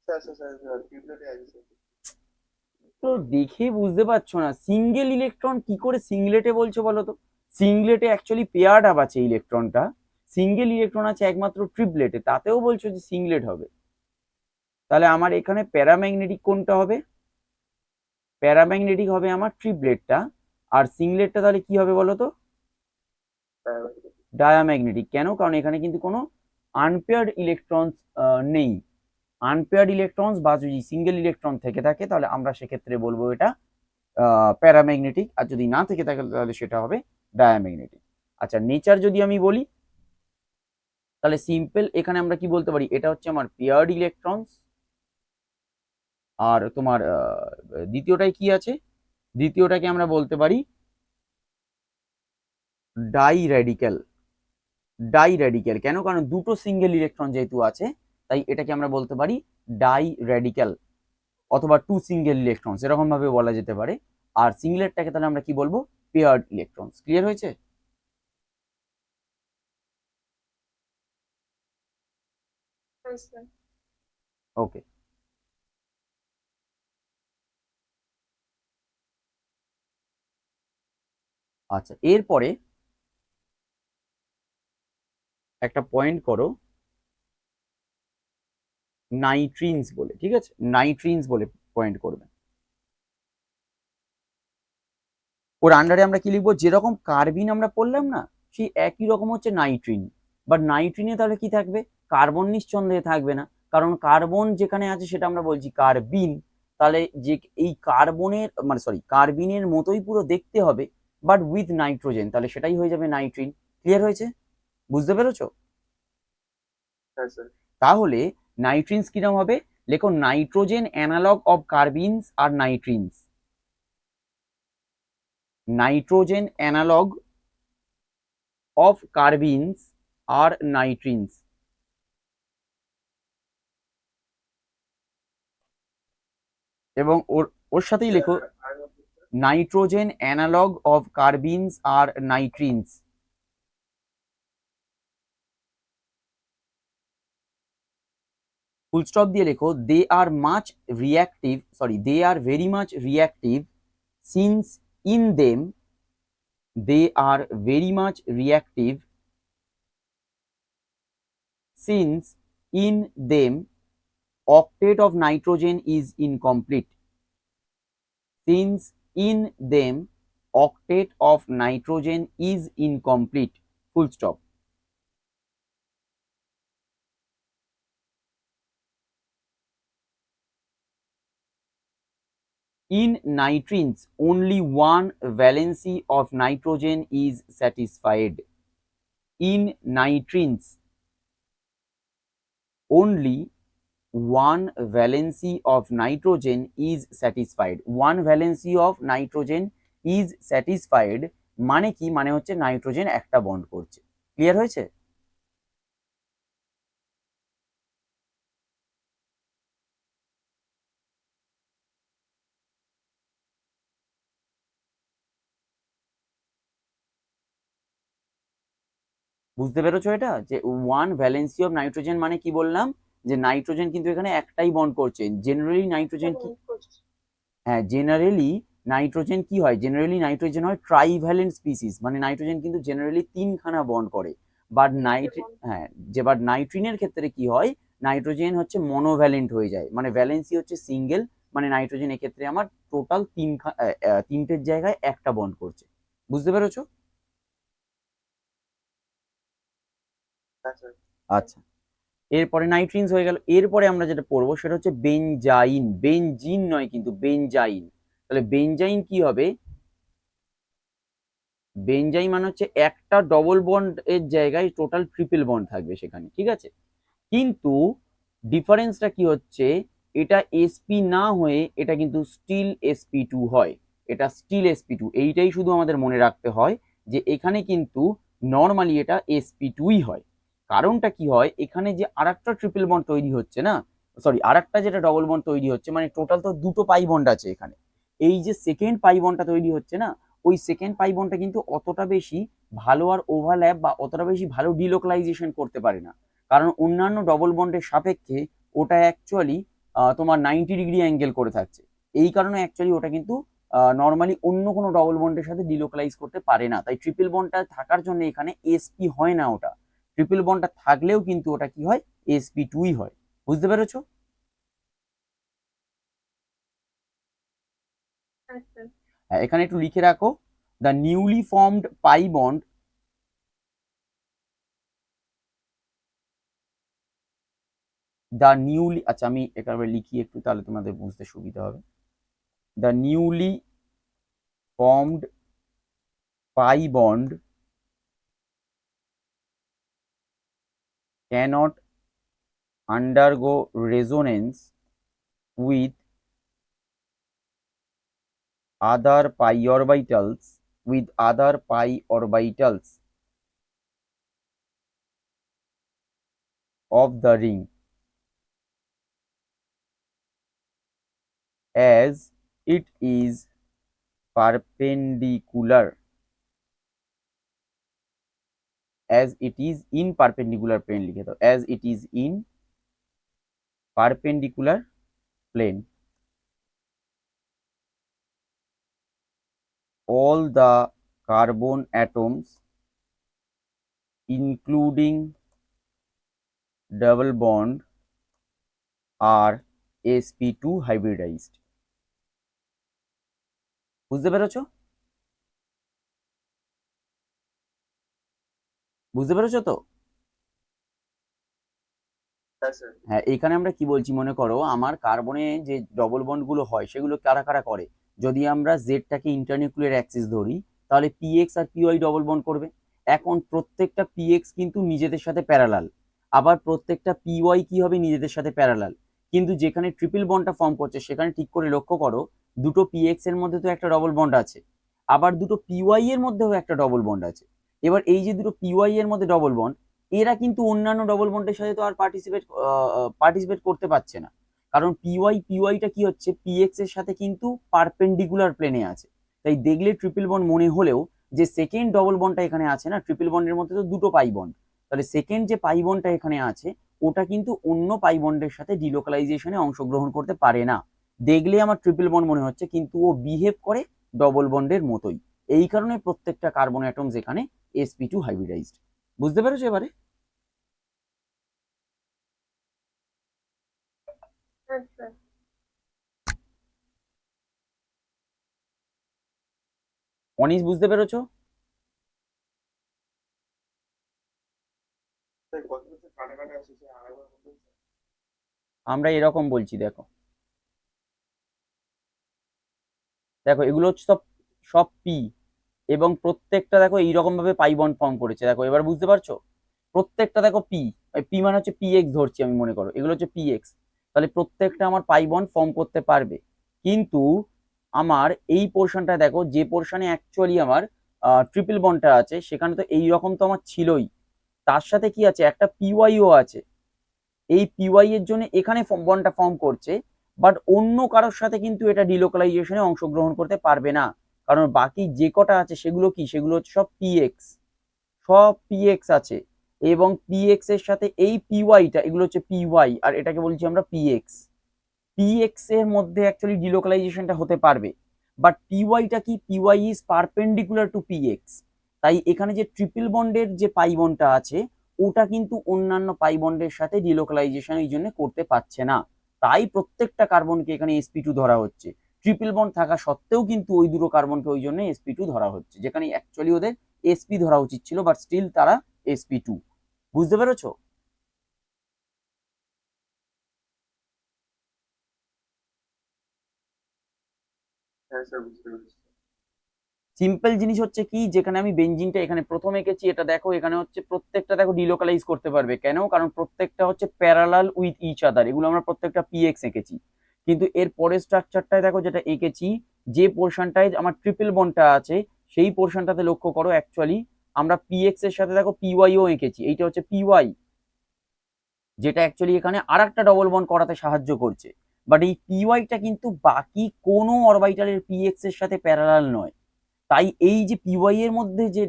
স্যার স্যার স্যার স্যার ট্রিপলেটে আছে স্যার। তো দেখে বুঝতে পারছো না, সিঙ্গেল ইলেকট্রন কি করে সিঙ্গলেটে বলছো বলো তো? সিঙ্গলেটে অ্যাকচুয়ালি পেয়ার্ড আপ আছে ইলেকট্রনটা, সিঙ্গেল ইলেকট্রন আছে একমাত্র ট্রিপলেটে, তাতেও বলছো যে সিঙ্গলেট হবে। তাহলে আমার এখানে প্যারাম্যাগনেটিক কোনটা হবে? প্যারাম্যাগনেটিক হবে আমার ট্রিপলেটটা। আর সিঙ্গলেটটা তাহলে কি হবে বলো তো? ডায়াম্যাগনেটিক। ডায়াম্যাগনেটিক। কেন? কারণ এখানে কিন্তু কোনো আনপেয়ার্ড ইলেকট্রনস নেই। আনপেয়ার্ড ইলেকট্রনস বা যদি সিঙ্গেল ইলেকট্রন থেকে থাকে তাহলে আমরা সেক্ষেত্রে বলবো এটা প্যারাম্যাগনেটিক, আর যদি না থেকে থাকে তাহলে সেটা হবে ডায়াম্যাগনেটিক। আচ্ছা, নেচার যদি আমি বলি তাহলে সিম্পল, এখানে আমরা কি বলতে পারি, এটা হচ্ছে আমার পেয়ার্ড ইলেকট্রনস। আর তোমার দ্বিতীয়টাই কি আছে? দ্বিতীয়টাকে আমরা বলতে পারি ডাই র্যাডিক্যাল। ডাই র্যাডিক্যাল কেন? কারণ দুটো সিঙ্গেল ইলেকট্রন যেহেতু আছে তাই এটাকে আমরা বলতে পারি ডাই র্যাডিক্যাল, অথবা টু সিঙ্গেল ইলেকট্রনস এরকম ভাবে বলা যেতে পারে। আর সিঙ্গলেটটাকে তাহলে আমরা কি বলবো? Paired electrons. ক্লিয়ার হয়েছে? স্যার। ওকে। আচ্ছা, এরপরে একটা পয়েন্ট করো নাইট্রিনস বলে, ঠিক আছে? নাইট্রিনস বলে পয়েন্ট করবে। ওর আন্ডারে আমরা কি লিখবো? যেরকম কার্বিন আমরা পড়লাম না, সেই একই রকম হচ্ছে নাইট্রিন। বাট নাইট্রিনে তাহলে কি থাকবে? কার্বন নিঃসন্দেহে থাকবে না, কারণ কার্বন যেখানে আছে সেটা আমরা বলছি কার্বিন। তাহলে যে এই কার্বনের মানে সরি কার্বিনের মতোই পুরো দেখতে হবে বাট উইথ নাইট্রোজেন, তাহলে সেটাই হয়ে যাবে নাইট্রিন। ক্লিয়ার হয়েছে? বুঝতে পেরেছো? হ্যাঁ স্যার। তাহলে নাইট্রিনস কিরকম হবে? লেখো নাইট্রোজেন অ্যানালগ অফ কার্বিনস আর nitrenes. Nitrogen analogue of carbenes আর নাইট্রিনস। এবং ওর ওর সাথেই লেখো নাইট্রোজেন অ্যানালগ অফ কার্বিনস আর নাইট্রিনস। ফুল স্টপ দিয়ে লেখো they are much reactive, sorry they are very much reactive since in them, they are very much reactive since in them octet of nitrogen is incomplete since in them octet of nitrogen is incomplete, full stop. In nitrins only one valency of nitrogen is satisfied. In nitrins only one valency of nitrogen is satisfied. One valency of nitrogen is satisfied মানে কি, মানে হচ্ছে nitrogen একটা bond করছে। Clear হয়েছে? বুঝতে পেরেছো এটা, যে ওয়ান ভ্যালেন্সি অফ নাইট্রোজেন মানে কি বললাম, যে নাইট্রোজেন কিন্তু এখানে একটাই বন্ড করছে। জেনারেলি নাইট্রোজেন কি, হ্যাঁ জেনারেলি নাইট্রোজেন কি হয়, জেনারেলি নাইট্রোজেন হয় ট্রাইভ্যালেন্ট স্পিসিস, মানে নাইট্রোজেন কিন্তু জেনারেলি তিনখানা বন্ড করে। বাট বাট নাইট্রিনের ক্ষেত্রে কি হয়, নাইট্রোজেন হচ্ছে মনোভ্যালেন্ট হয়ে যায়, মানে ভ্যালেন্সি হচ্ছে সিঙ্গেল, মানে নাইট্রোজেন এক্ষেত্রে আমার টোটাল তিনটের জায়গায় একটা বন্ড করছে। বুঝতে পেরেছো? আচ্ছা, এরপরে নাইট্রিনস হয়ে গেল। এরপরে আমরা যেটা পড়বো সেটা হচ্ছে বেনজাইন। বেনজিন নয় কিন্তু, বেনজাইন। তাহলে বেনজাইন কি হবে, বেনজাইন মানে হচ্ছে একটা ডবল বন্ড এর জায়গায় টোটাল ট্রিপল বন্ড থাকবে সেখানে, ঠিক আছে। কিন্তু ডিফারেন্সটা কি হচ্ছে, এটা এসপি না হয়ে এটা কিন্তু স্টিল sp2 হয়, এটা স্টিল sp2। এইটাই শুধু আমাদের মনে রাখতে হয় যে এখানে কিন্তু নর্মালি এটা sp2ই হয়। কারণটা কি হয়, এখানে যে আরেকটা ট্রিপল বন্ড তৈরি হচ্ছে না, সরি আরেকটা যেটা ডবল বন্ড তৈরি হচ্ছে, মানে টোটাল তো দুটো পাই বন্ড আছে এখানে। এই যে সেকেন্ড পাই বন্ডটা তৈরি হচ্ছে না, ওই সেকেন্ড পাই বন্ডটা কিন্তু অতটা বেশি ভালো আর ওভারল্যাপ বা অতটা বেশি ভালো ডিলোকালাইজেশন করতে পারে না। কারণ অন্যান্য ডবল বন্ডের সাপেক্ষে ওটা অ্যাকচুয়ালি তোমার 90 ডিগ্রি অ্যাঙ্গেল করে থাকছে। এই কারণে অ্যাকচুয়ালি ওটা কিন্তু নর্মালি অন্য কোনো ডবল বন্ডের সাথে ডিলোকালাইজ করতে পারে না। তাই ট্রিপল বন্ডটা থাকার জন্য এখানে এসপি হয় না, ওটা ট্রিপল বন্ডটা থাকলেও কিন্তু ওটা কি হয়, sp2ই হয়। বুঝতে পেরেছো? হ্যাঁ, এখানে একটু লিখে রাখো, the newly formed pi bond আচ্ছা আমি একেবারে লিখি একটু, তাহলে তোমাদের বুঝতে সুবিধা হবে। The newly formed pi bond cannot undergo resonance with other pi orbitals of the ring as it is perpendicular in perpendicular plane, লিখে দাও as it is in perpendicular plane, all the carbon atoms including double bond are sp2 hybridized। বুঝতে পেরেছো? বুঝতে পেরেছো তো? হ্যাঁ, এখানে আমরা কি বলছি, মনে করো আমার কার্বনে যে ডবল বন্ড গুলো হয় সেগুলো কারা কারা করে। যদি আমরা জেডটাকে ইন্টারনিউক্লিয়ার অ্যাক্সিস ধরি, তাহলে পিএক্স আর পিওয়াই ডবল বন্ড করবে। এখন প্রত্যেকটা পিএক্স কিন্তু নিজেদের সাথে প্যারালাল, আবার প্রত্যেকটা পিওয়াই কি হবে, নিজেদের সাথে প্যারালাল। কিন্তু যেখানে ট্রিপল বন্ডটা ফর্ম করছে সেখানে ঠিক করে লক্ষ্য করো, দুটো পিএক্স এর মধ্যে তো একটা ডবল বন্ড আছে, আবার দুটো পিওয়াই এর মধ্যেও একটা ডবল বন্ড আছে। এবার এই যে দুটো পিওয়াই এর মধ্যে ডবল বন্ড, এরা কিন্তু অন্যান্য ডবল বন্ডের সাথে তো আর পার্টিসিপেট করতে পারছে না। কারণ পিওয়াইটা কি হচ্ছে, পিএক্স এর সাথে কিন্তু পারপেন্ডিকুলার প্লেনে আছে। তাই দেখলে ট্রিপল বন্ড মনে হলেও যে সেকেন্ড ডবল বন্ডটা এখানে আছে না, ট্রিপল বন্ডের মধ্যে তো দুটো পাই বন্ড, তাহলে সেকেন্ড যে পাই বন্ডটা এখানে আছে ওটা কিন্তু অন্য পাই বন্ডের সাথে ডিলোকালাইজেশনে অংশগ্রহণ করতে পারে না। দেখলে আমার ট্রিপল বন্ড মনে হচ্ছে, কিন্তু ও বিহেভ করে ডবল বন্ডের মতোই। এই কারণে প্রত্যেকটা কার্বন অ্যাটমস এখানে sp2 হাইব্রিডাইজড। বুঝতে পেরেছো এবারে? আচ্ছা অনিশ বুঝতে পেরেছো? স্যার কত স্যার কাটা কাটা আসছে স্যার আরেকবার বলুন স্যার। আমরা এরকম বলছি, দেখো দেখো এগুলো হচ্ছে সব সব পি, এবং প্রত্যেকটা দেখো এইরকম ভাবে পাই বন্ড ফর্ম করেছে। দেখো এবার বুঝতে পারছো? প্রত্যেকটা দেখো পি, পি মানে হচ্ছে পি এক্স ধরছি আমি, মনে করো এগুলো হচ্ছে পি এক্স। তাহলে প্রত্যেকটা আমার পাই বন্ড ফর্ম করতে পারবে। কিন্তু আমার এই পোর্শনটা দেখো, যে পোর্শনে অ্যাকচুয়ালি আমার ট্রিপল বন্ডটা আছে, সেখানে তো এই রকম তো আমার ছিলই। তার সাথে কি আছে, একটা পিওয়াইও আছে। এই পিওয়াই এর জন্য এখানে বন্ডটা ফর্ম করছে, বাট অন্য কারোর সাথে কিন্তু এটা ডিলোকালাইজেশনে অংশগ্রহণ করতে পারবে না। কারণ বাকি যে কটা আছে সেগুলো কি, সেগুলো হচ্ছে সব পিএক্স, সব পিএক্স আছে। এবং পিএক্স এর সাথে এই পিওয়াইটা, এগুলো হচ্ছে পিওয়াই, আর এটাকে বলছি আমরা পিএক্স। পিএক্স এর মধ্যে অ্যাকচুয়ালি ডিলোকালাইজেশনটা হতে পারবে, বাট পিওয়াইটা কি, PY is perpendicular to PX. তাই এখানে যে ট্রিপল বন্ডের যে পাই বন্ডটা আছে, ওটা কিন্তু অন্যান্য পাই বন্ডের সাথে ডিলোকালাইজেশন এই জন্য করতে পারছে না। তাই প্রত্যেকটা কার্বনকে এখানে sp2 ধরা হচ্ছে। ট্রিপল বন্ড থাকা সত্ত্বেও কিন্তু ওই দুটো কার্বনকে ওই জন্য sp2 ধরা হচ্ছে, যেখানে অ্যাকচুয়ালি ওদের sp ধরা উচিত ছিল, বাট স্টিল তারা sp2। বুঝতে পেরেছো? হ্যাঁ স্যার বুঝতে পেরেছি। সিম্পল জিনিস হচ্ছে কি, যেখানে আমি বেঞ্জিনটা এখানে প্রথম এঁকেছি, এটা দেখো এখানে হচ্ছে প্রত্যেকটা দেখো ডিলোকালাইজ করতে পারবে। কেন? কারণ প্রত্যেকটা হচ্ছে প্যারালাল উইথ ইচ আদার, এগুলো আমরা প্রত্যেকটা পিএক্স এঁকেছি। কিন্তু এর পরের স্ট্রাকচারটায় দেখো যেটা এঁকেছি, যে পোর্শনটায় আমার ট্রিপল বন্ডটা আছে, সেই পোর্শনটাতে লক্ষ্য করো অ্যাকচুয়ালি আমরা পিএক্স এর সাথে দেখো পিওয়াইও এঁকেছি। এইটা হচ্ছে পিওয়াই, যেটা অ্যাকচুয়ালি এখানে আর একটা ডবল বন্ড করাতে সাহায্য করছে। বাট এই পিওয়াইটা কিন্তু বাকি কোনো অরবিটালের পিএক্স এর সাথে প্যারালাল নয়। তাই এই যে পিওয়াই এর মধ্যে যে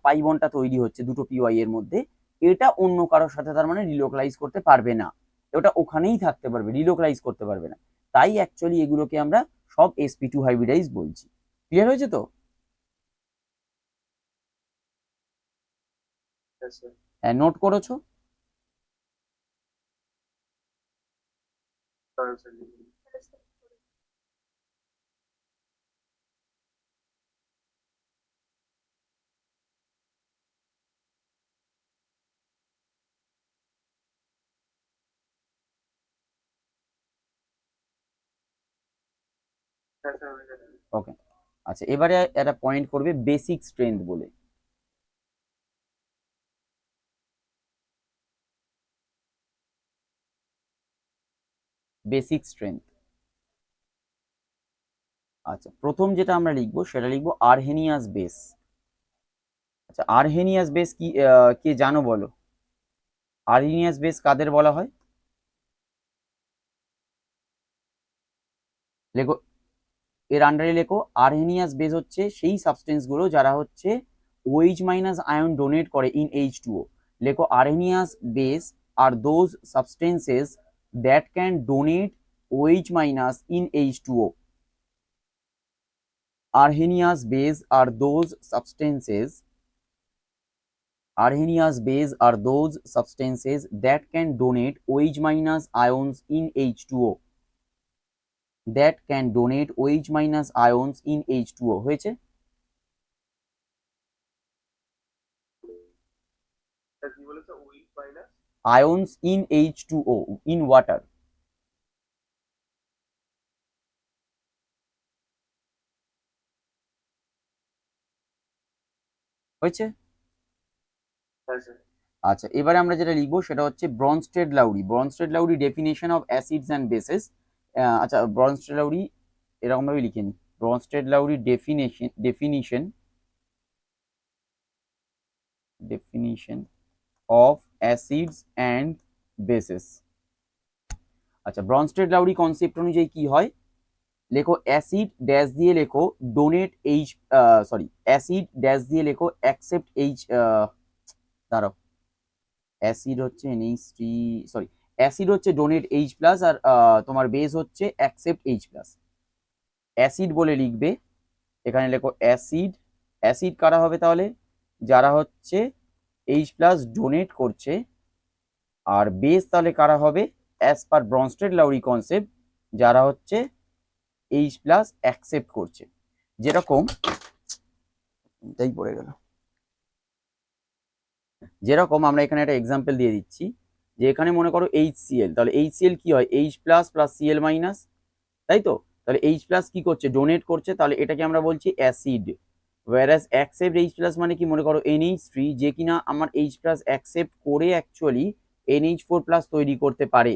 পাই বন্ডটা তৈরি হচ্ছে দুটো পিওয়াই এর মধ্যে, এটা অন্য কারোর সাথে তার মানে রিলোকালাইজ করতে পারবে না। ওটা ওখানেই থাকতে পারবে, রিলোকালাইজ করতে পারবে না। তাই অ্যাকচুয়ালি এগুলোকে আমরা সব sp2 হাইব্রিডাইজ বলছি। ক্লিয়ার হয়েছে তো? হ্যাঁ স্যার। হ্যাঁ, নোট করেছো? হ্যাঁ স্যার লিখুন। হ্যাঁ স্যার হয়ে গেছে। ওকে। আচ্ছা, এবারে একটা পয়েন্ট করবে বেসিক স্ট্রেংথ বলে। Basic strength. আচ্ছা, প্রথম যেটা আমরা লিখবো সেটা লিখবো আরহেনিয়াস বেস। আচ্ছা, আরহেনিয়াস বেস কি, কে জানো বলো? আরহেনিয়াস বেস কাদের বলা হয়? লেখো, এর আন্ডারে লেখো আরহেনিয়াস বেস হচ্ছে সেই সাবস্টেন্স গুলো যারা হচ্ছে OH মাইনাস আয়ন ডোনেট করে ইন H2O। লেখো আরহেনিয়াস বেস আর those substances that can donate OH minus in H2O। Arrhenius base are those substances, Arrhenius base are those substances that can donate OH minus ions in H2O, that can donate OH minus ions in H2O। হয়েছে? Sir কি বলেছে OH minus? Ions in H2O, in water। হয়েছে? হ্যাঁ sir. আচ্ছা, এবারে আমরা যেটা লিখবো সেটা হচ্ছে Brønsted লাউরি। Brønsted লাউরি definition of acids and bases. আচ্ছা, ব্রনস্টেড লাউরি এরকম ভাবে লিখে নি। Brønsted লাউরি definition of acids and bases. আচ্ছা, ব্রনস্টেড লাউরি কনসেপ্ট অনুযায়ী কি হয়, লেখো অ্যাসিড ড্যাশ দিয়ে লেখো donate H, sorry acid dash দিয়ে লেখো অ্যাকসেপ্ট এইচ, দাঁড়াও, অ্যাসিড হচ্ছে NH3, সরি অ্যাসিড হচ্ছে ডোনেট H প্লাস, আর তোমার বেস হচ্ছে অ্যাকসেপ্ট H প্লাস। অ্যাসিড বলে লিখবে, এখানে লেখো অ্যাসিড। অ্যাসিড কারা হবে তাহলে? যারা হচ্ছে H প্লাস ডোনেট করছে। আর বেস তাহলে কারা হবে? অ্যাজ পার ব্রনস্টেড লাউরি কনসেপ্ট যারা হচ্ছে এইচ প্লাস অ্যাকসেপ্ট করছে। যেরকম তাই পড়ে গেল, যেরকম আমরা এখানে একটা এক্সাম্পল দিয়ে দিচ্ছি যে এখানে মনে করো HCl, তাহলে HCl কি হয় H plus plus Cl minus, তাই তো? তাহলে H প্লাস কি করছে, ডোনেট করছে, তাহলে এটাকে আমরা বলছি acid. Warsaw accept H plus মানে কি, মনে করো NH3 যে কিনা আমার H প্লাস অ্যাকসেপ্ট করে অ্যাকচুয়ালি NH4 প্লাস তৈরি করতে পারে,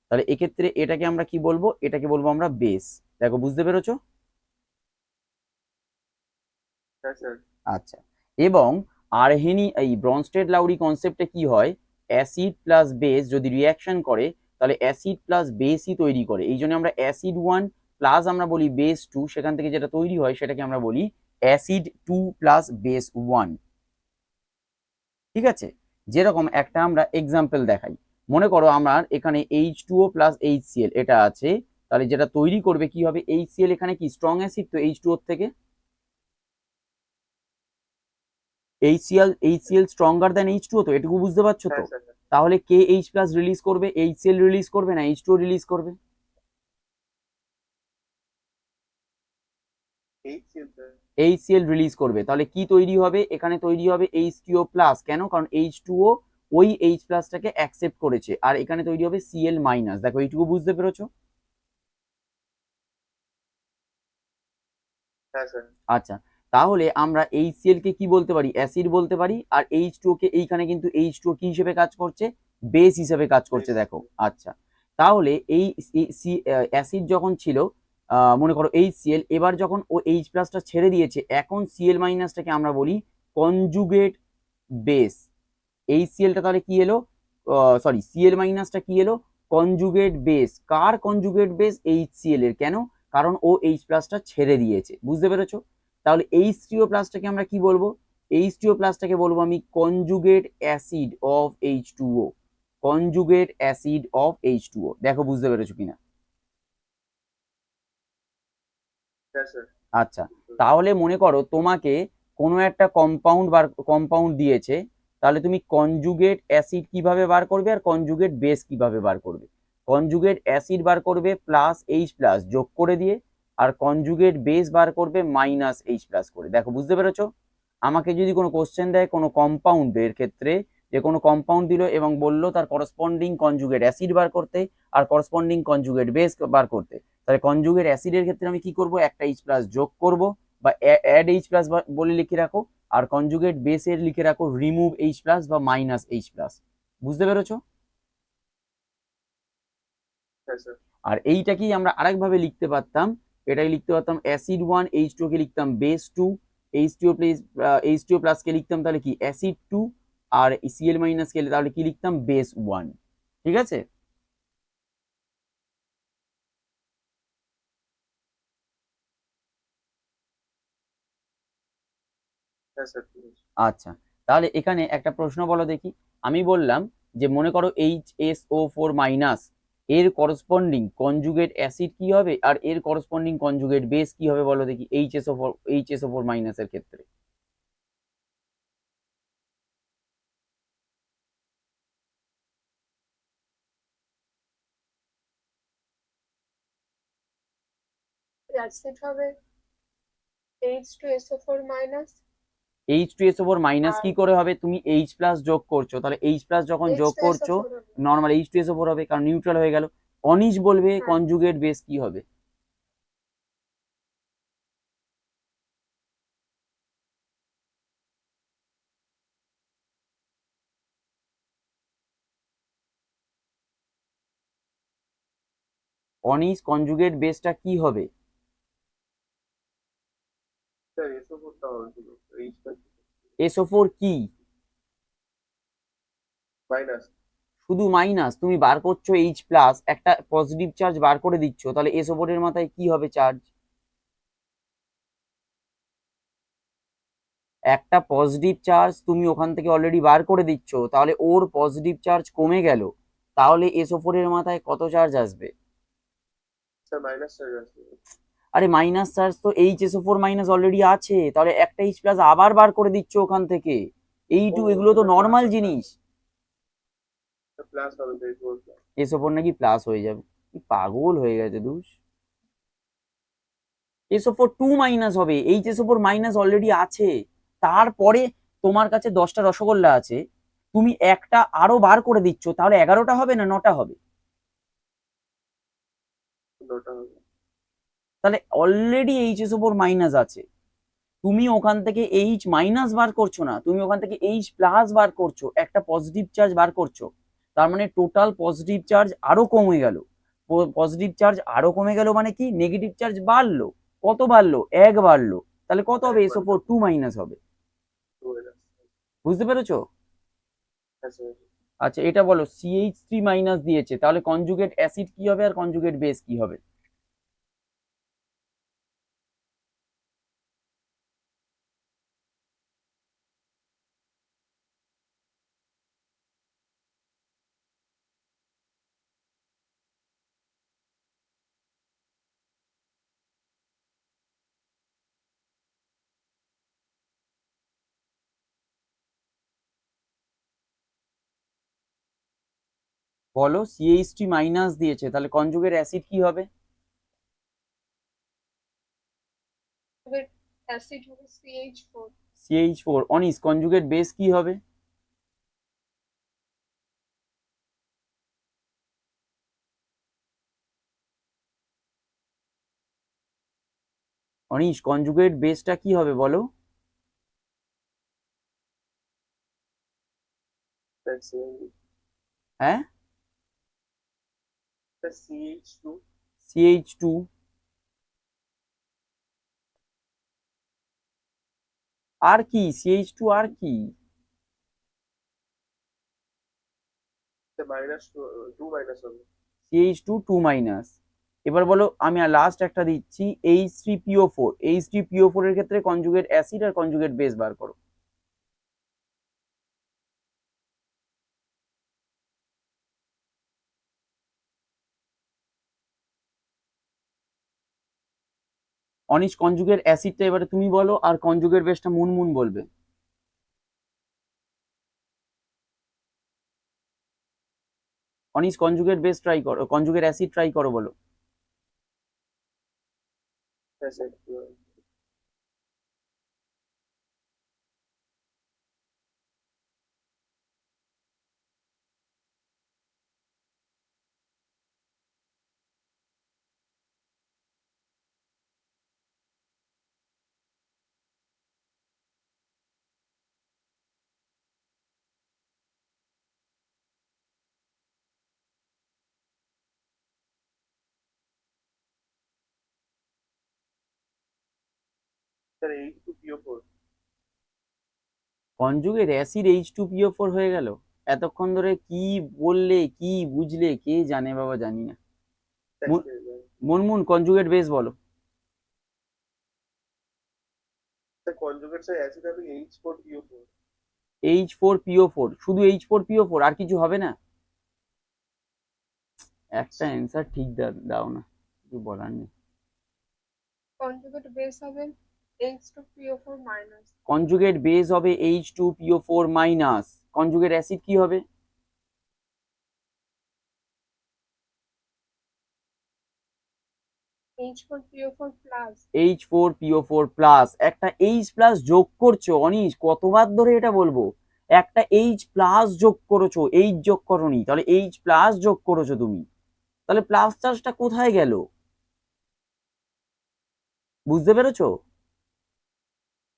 তাহলে এক্ষেত্রে এটাকে আমরা কি বলবো, এটাকে বলবো আমরা বেস। দেখো বুঝতে পেরেছো? হ্যাঁ স্যার। আচ্ছা, এবং আরহেনি এই ব্রনস্টেড লাউরি কনসেপ্টে কি হয়, অ্যাসিড প্লাস বেস যদি রিয়াকশন করে তাহলে অ্যাসিড প্লাস বেসই তৈরি করে, এই জন্য আমরা অ্যাসিড 1 প্লাস আমরা বলি বেস 2, সেখান থেকে যেটা তৈরি হয় সেটাকে আমরা বলি অ্যাসিড 2 প্লাস বেস 1। ঠিক আছে, যেরকম একটা আমরা এক্সাম্পল দেখাই, মনে করো আমার এখানে H2O প্লাস HCl এটা আছে, তাহলে যেটা তৈরি করবে কি হবে, HCl এখানে কি স্ট্রং অ্যাসিড তো H2O থেকে, HCl স্ট্রঙ্গার দ্যান H2O, তো এটুকু বুঝতে পারছো তো? হ্যাঁ স্যার। তাহলে কে H প্লাস রিলিজ করবে, HCl রিলিজ করবে না H2O রিলিজ করবে? HCl sir. HCl রিলিজ করবে, তাহলে কি তৈরি হবে, এখানে তৈরি হবে H2O প্লাস, কেন, কারণ H2O ওই H প্লাসটাকে অ্যাকসেপ্ট করেছে, আর এখানে তৈরি হবে Cl মাইনাস। দেখো এইটুকু বুঝতে পেরেছো? হ্যাঁ স্যার। আচ্ছা, তাহলে আমরা HCl কে কি বলতে পারি, অ্যাসিড বলতে পারি, আর H2O কে এইখানে কিন্তু H2O কি হিসেবে কাজ করছে, বেস হিসেবে কাজ করছে। Base। দেখো আচ্ছা, তাহলে এই অ্যাসিড যখন ছিল মনে করো HCl, এবার যখন ও H প্লাসটা ছেড়ে দিয়েছে, এখন Cl মাইনাসটাকে আমরা বলি কনজুগেট বেস। HClটা তাহলে কি এলো, সরি Cl মাইনাসটা কি এলো, কনজুগেট বেস। কার কনজুগেট বেস, HCl এর। কেন, কারণ ও H প্লাসটা ছেড়ে দিয়েছে। বুঝতে পেরেছো? তাহলে H3O প্লাসটাকে আমরা কি বলবো, H3O প্লাসটাকে বলবো আমি conjugate acid of H2O, conjugate acid of H2O। দেখো বুঝতে পেরেছো কিনা? হ্যাঁ স্যার। আচ্ছা, তাহলে মনে করো তোমাকে কোনো একটা কম্পাউন্ড দিয়েছে, তাহলে তুমি কনজুগেট অ্যাসিড কিভাবে বার করবে আর কনজুগেট বেস কিভাবে বার করবে? কনজুগেট অ্যাসিড বার করবে প্লাস H প্লাস যোগ করে দিয়ে, আর কনজুগেট বেস বার করবে মাইনাস H প্লাস করে। দেখো বুঝতে পেরেছো? আমাকে যদি কোনো কোশ্চেন দেয় কোনো কম্পাউন্ডের ক্ষেত্রে, যে কোনো কম্পাউন্ড দিল এবং বললো তার করসপন্ডিং কনজুগেট অ্যাসিড বার করতে আর করসপন্ডিং কনজুগেট বেস বার করতে, তাহলে কনজুগেট অ্যাসিডের ক্ষেত্রে আমি কি করব, একটা H প্লাস যোগ করব বা অ্যাড H প্লাস বলে লিখে রাখো, আর কনজুগেট বেসের লিখে রাখো রিমুভ H প্লাস বা মাইনাস H প্লাস। বুঝতে পেরেছো? হ্যাঁ স্যার। আর এইটাকেই আমরা আরেকভাবে লিখতে পারতাম, এটাই লিখতে পারতাম অ্যাসিড 1 H2O কে লিখতাম বেস 2, H2O প্লাস কে লিখতাম তাহলে কি অ্যাসিড 2, আর Cl মাইনাস কে তাহলে কি লিখতাম বেস 1। ঠিক আছে? হ্যাঁ স্যার ঠিক আছে। আচ্ছা, তাহলে এখানে একটা প্রশ্ন বলো দেখি, আমি বললাম যে মনে করো HSO4 মাইনাস এর করসপন্ডিং কনজুগেট অ্যাসিড কি হবে আর এর করসপন্ডিং কনজুগেট বেস কি হবে বলো দেখি HSO4 মাইনাসের ক্ষেত্রে। অ্যাসিড হবে H2SO4 মাইনাস, H2SO4 মাইনাস আর কি করে হবে, তুমি H প্লাস যোগ করছো, তাহলে H প্লাস যখন যোগ করছো H2SO4 হবে। নর্মাল H2SO4 হবে, কারণ নিউট্রাল হয়ে গেল। অনিশ বলবে হ্যাঁ, কনজুগেট বেস কি হবে। অনিশ কনজুগেট বেসটা কি হবে? স্যার এসও করতে হবে শুধু এইচটা SO4 কি, মাইনাস। শুধু মাইনাস, তুমি বার করছো H প্লাস, একটা পজিটিভ চার্জ বার করে দিচ্ছ, তাহলে SO4 এর মাথায় কি হবে চার্জ, একটা পজিটিভ চার্জ তুমি ওখান থেকে অলরেডি বার করে দিচ্ছ, তাহলে ওর পজিটিভ চার্জ কমে গেল, তাহলে SO4 এর মাথায় কত চার্জ আসবে? স্যার মাইনাস চার্জ আসবে। আরে মাইনাস চার্জ তো HSO4 মাইনাস অলরেডি আছে, তাহলে একটা H প্লাস আবার বার করে দিচ্ছ ওখান থেকে, এই টু, এগুলো তো নর্মাল জিনিস। প্লাস হবে তো এই ফোর প্লাস। SO4 নাকি প্লাস হয়ে যাবে। কি পাগল হয়ে গেছে দুষ। SO4 2 মাইনাস হবে, HSO4 মাইনাস অলরেডি আছে। তারপরে তোমার কাছে 10টা রসগোল্লা আছে, তুমি একটা আরো বার করে দিচ্ছ, তাহলে 11টা হবে না 9টা হবে? দুটো হবে। তাহলে অলরেডি HSO4 মাইনাস আছে, তুমি ওখান থেকে H মাইনাস বার করছো না, তুমি ওখান থেকে H প্লাস বার করছো, একটা পজিটিভ চার্জ বার করছো। তার মানে টোটাল পজিটিভ চার্জ আরো কমে গেল। পজিটিভ চার্জ আরো কমে গেল মানে কি, নেগেটিভ চার্জ বাড়লো। কত বাড়লো? 1 বাড়লো। তাহলে কত হবে? SO4 2 মাইনাস হবে। টু হয়ে যাচ্ছে। বুঝতে পেরেছো? হ্যাঁ স্যার। আচ্ছা এটা বলো, CH3 মাইনাস দিয়েছে, তাহলে কনজুগেট অ্যাসিড কি হবে আর কনজুগেট বেস কি হবে? বলো, CH3 মাইনাস দিয়েছে, তাহলে কনজুগেট অ্যাসিড কি হবে? অ্যাসিড হবে CH4। CH4। Anis, conjugate base কি হবে? অনিশ, কনজুগেট বেসটা কি হবে বলো? হ্যাঁ, CH2। CH2। আর কি? CH2 আর কি? মাইনাস টু মাইনাস হবে। CH2 2 minus. এবার বলো, আমি লাস্ট একটা দিচ্ছি, H3PO4। H3PO4 এর ক্ষেত্রে কনজুগেট অ্যাসিড আর কনজুগেট বেস বার করো। অনিশ, কনজুগেট অ্যাসিডটা এবারে তুমি বলো, আর কনজুগেট বেসটা মুনমুন বলবে। অনিশ, কনজুগেট বেস ট্রাই করো, কনজুগেট অ্যাসিড ট্রাই করো, বলো। হ্যাঁ স্যার কি হবে? Sir H2PO4। Conjugate acid H2PO4 হয়ে গেল? এতক্ষণ ধরে কি বললে, কি বুঝলে, কে জানে বাবা, জানি না। মুনমুন, কনজুগেট বেস বলো। স্যার কনজুগেট স্যার অ্যাসিড হবে H4PO4। H4PO4, শুধু H4PO4, আর কিছু হবে না? একটা অ্যান্সার ঠিক দাও না, কিছু বলার নেই। কনজুগেট বেস হবে H2PO4 মাইনাস। কনজুগেট বেস হবে H2PO4 মাইনাস। কনজুগেট অ্যাসিড কি হবে? H4PO4 plus. H4PO4 plus. একটা H প্লাস যোগ করছো অনিশ, কতবার ধরে এটা বলবো? একটা H প্লাস যোগ করেছো, H যোগ করোনি, তাহলে H প্লাস যোগ করেছো তুমি, তাহলে প্লাস চার্জটা কোথায় গেল? বুঝতে পেরেছো?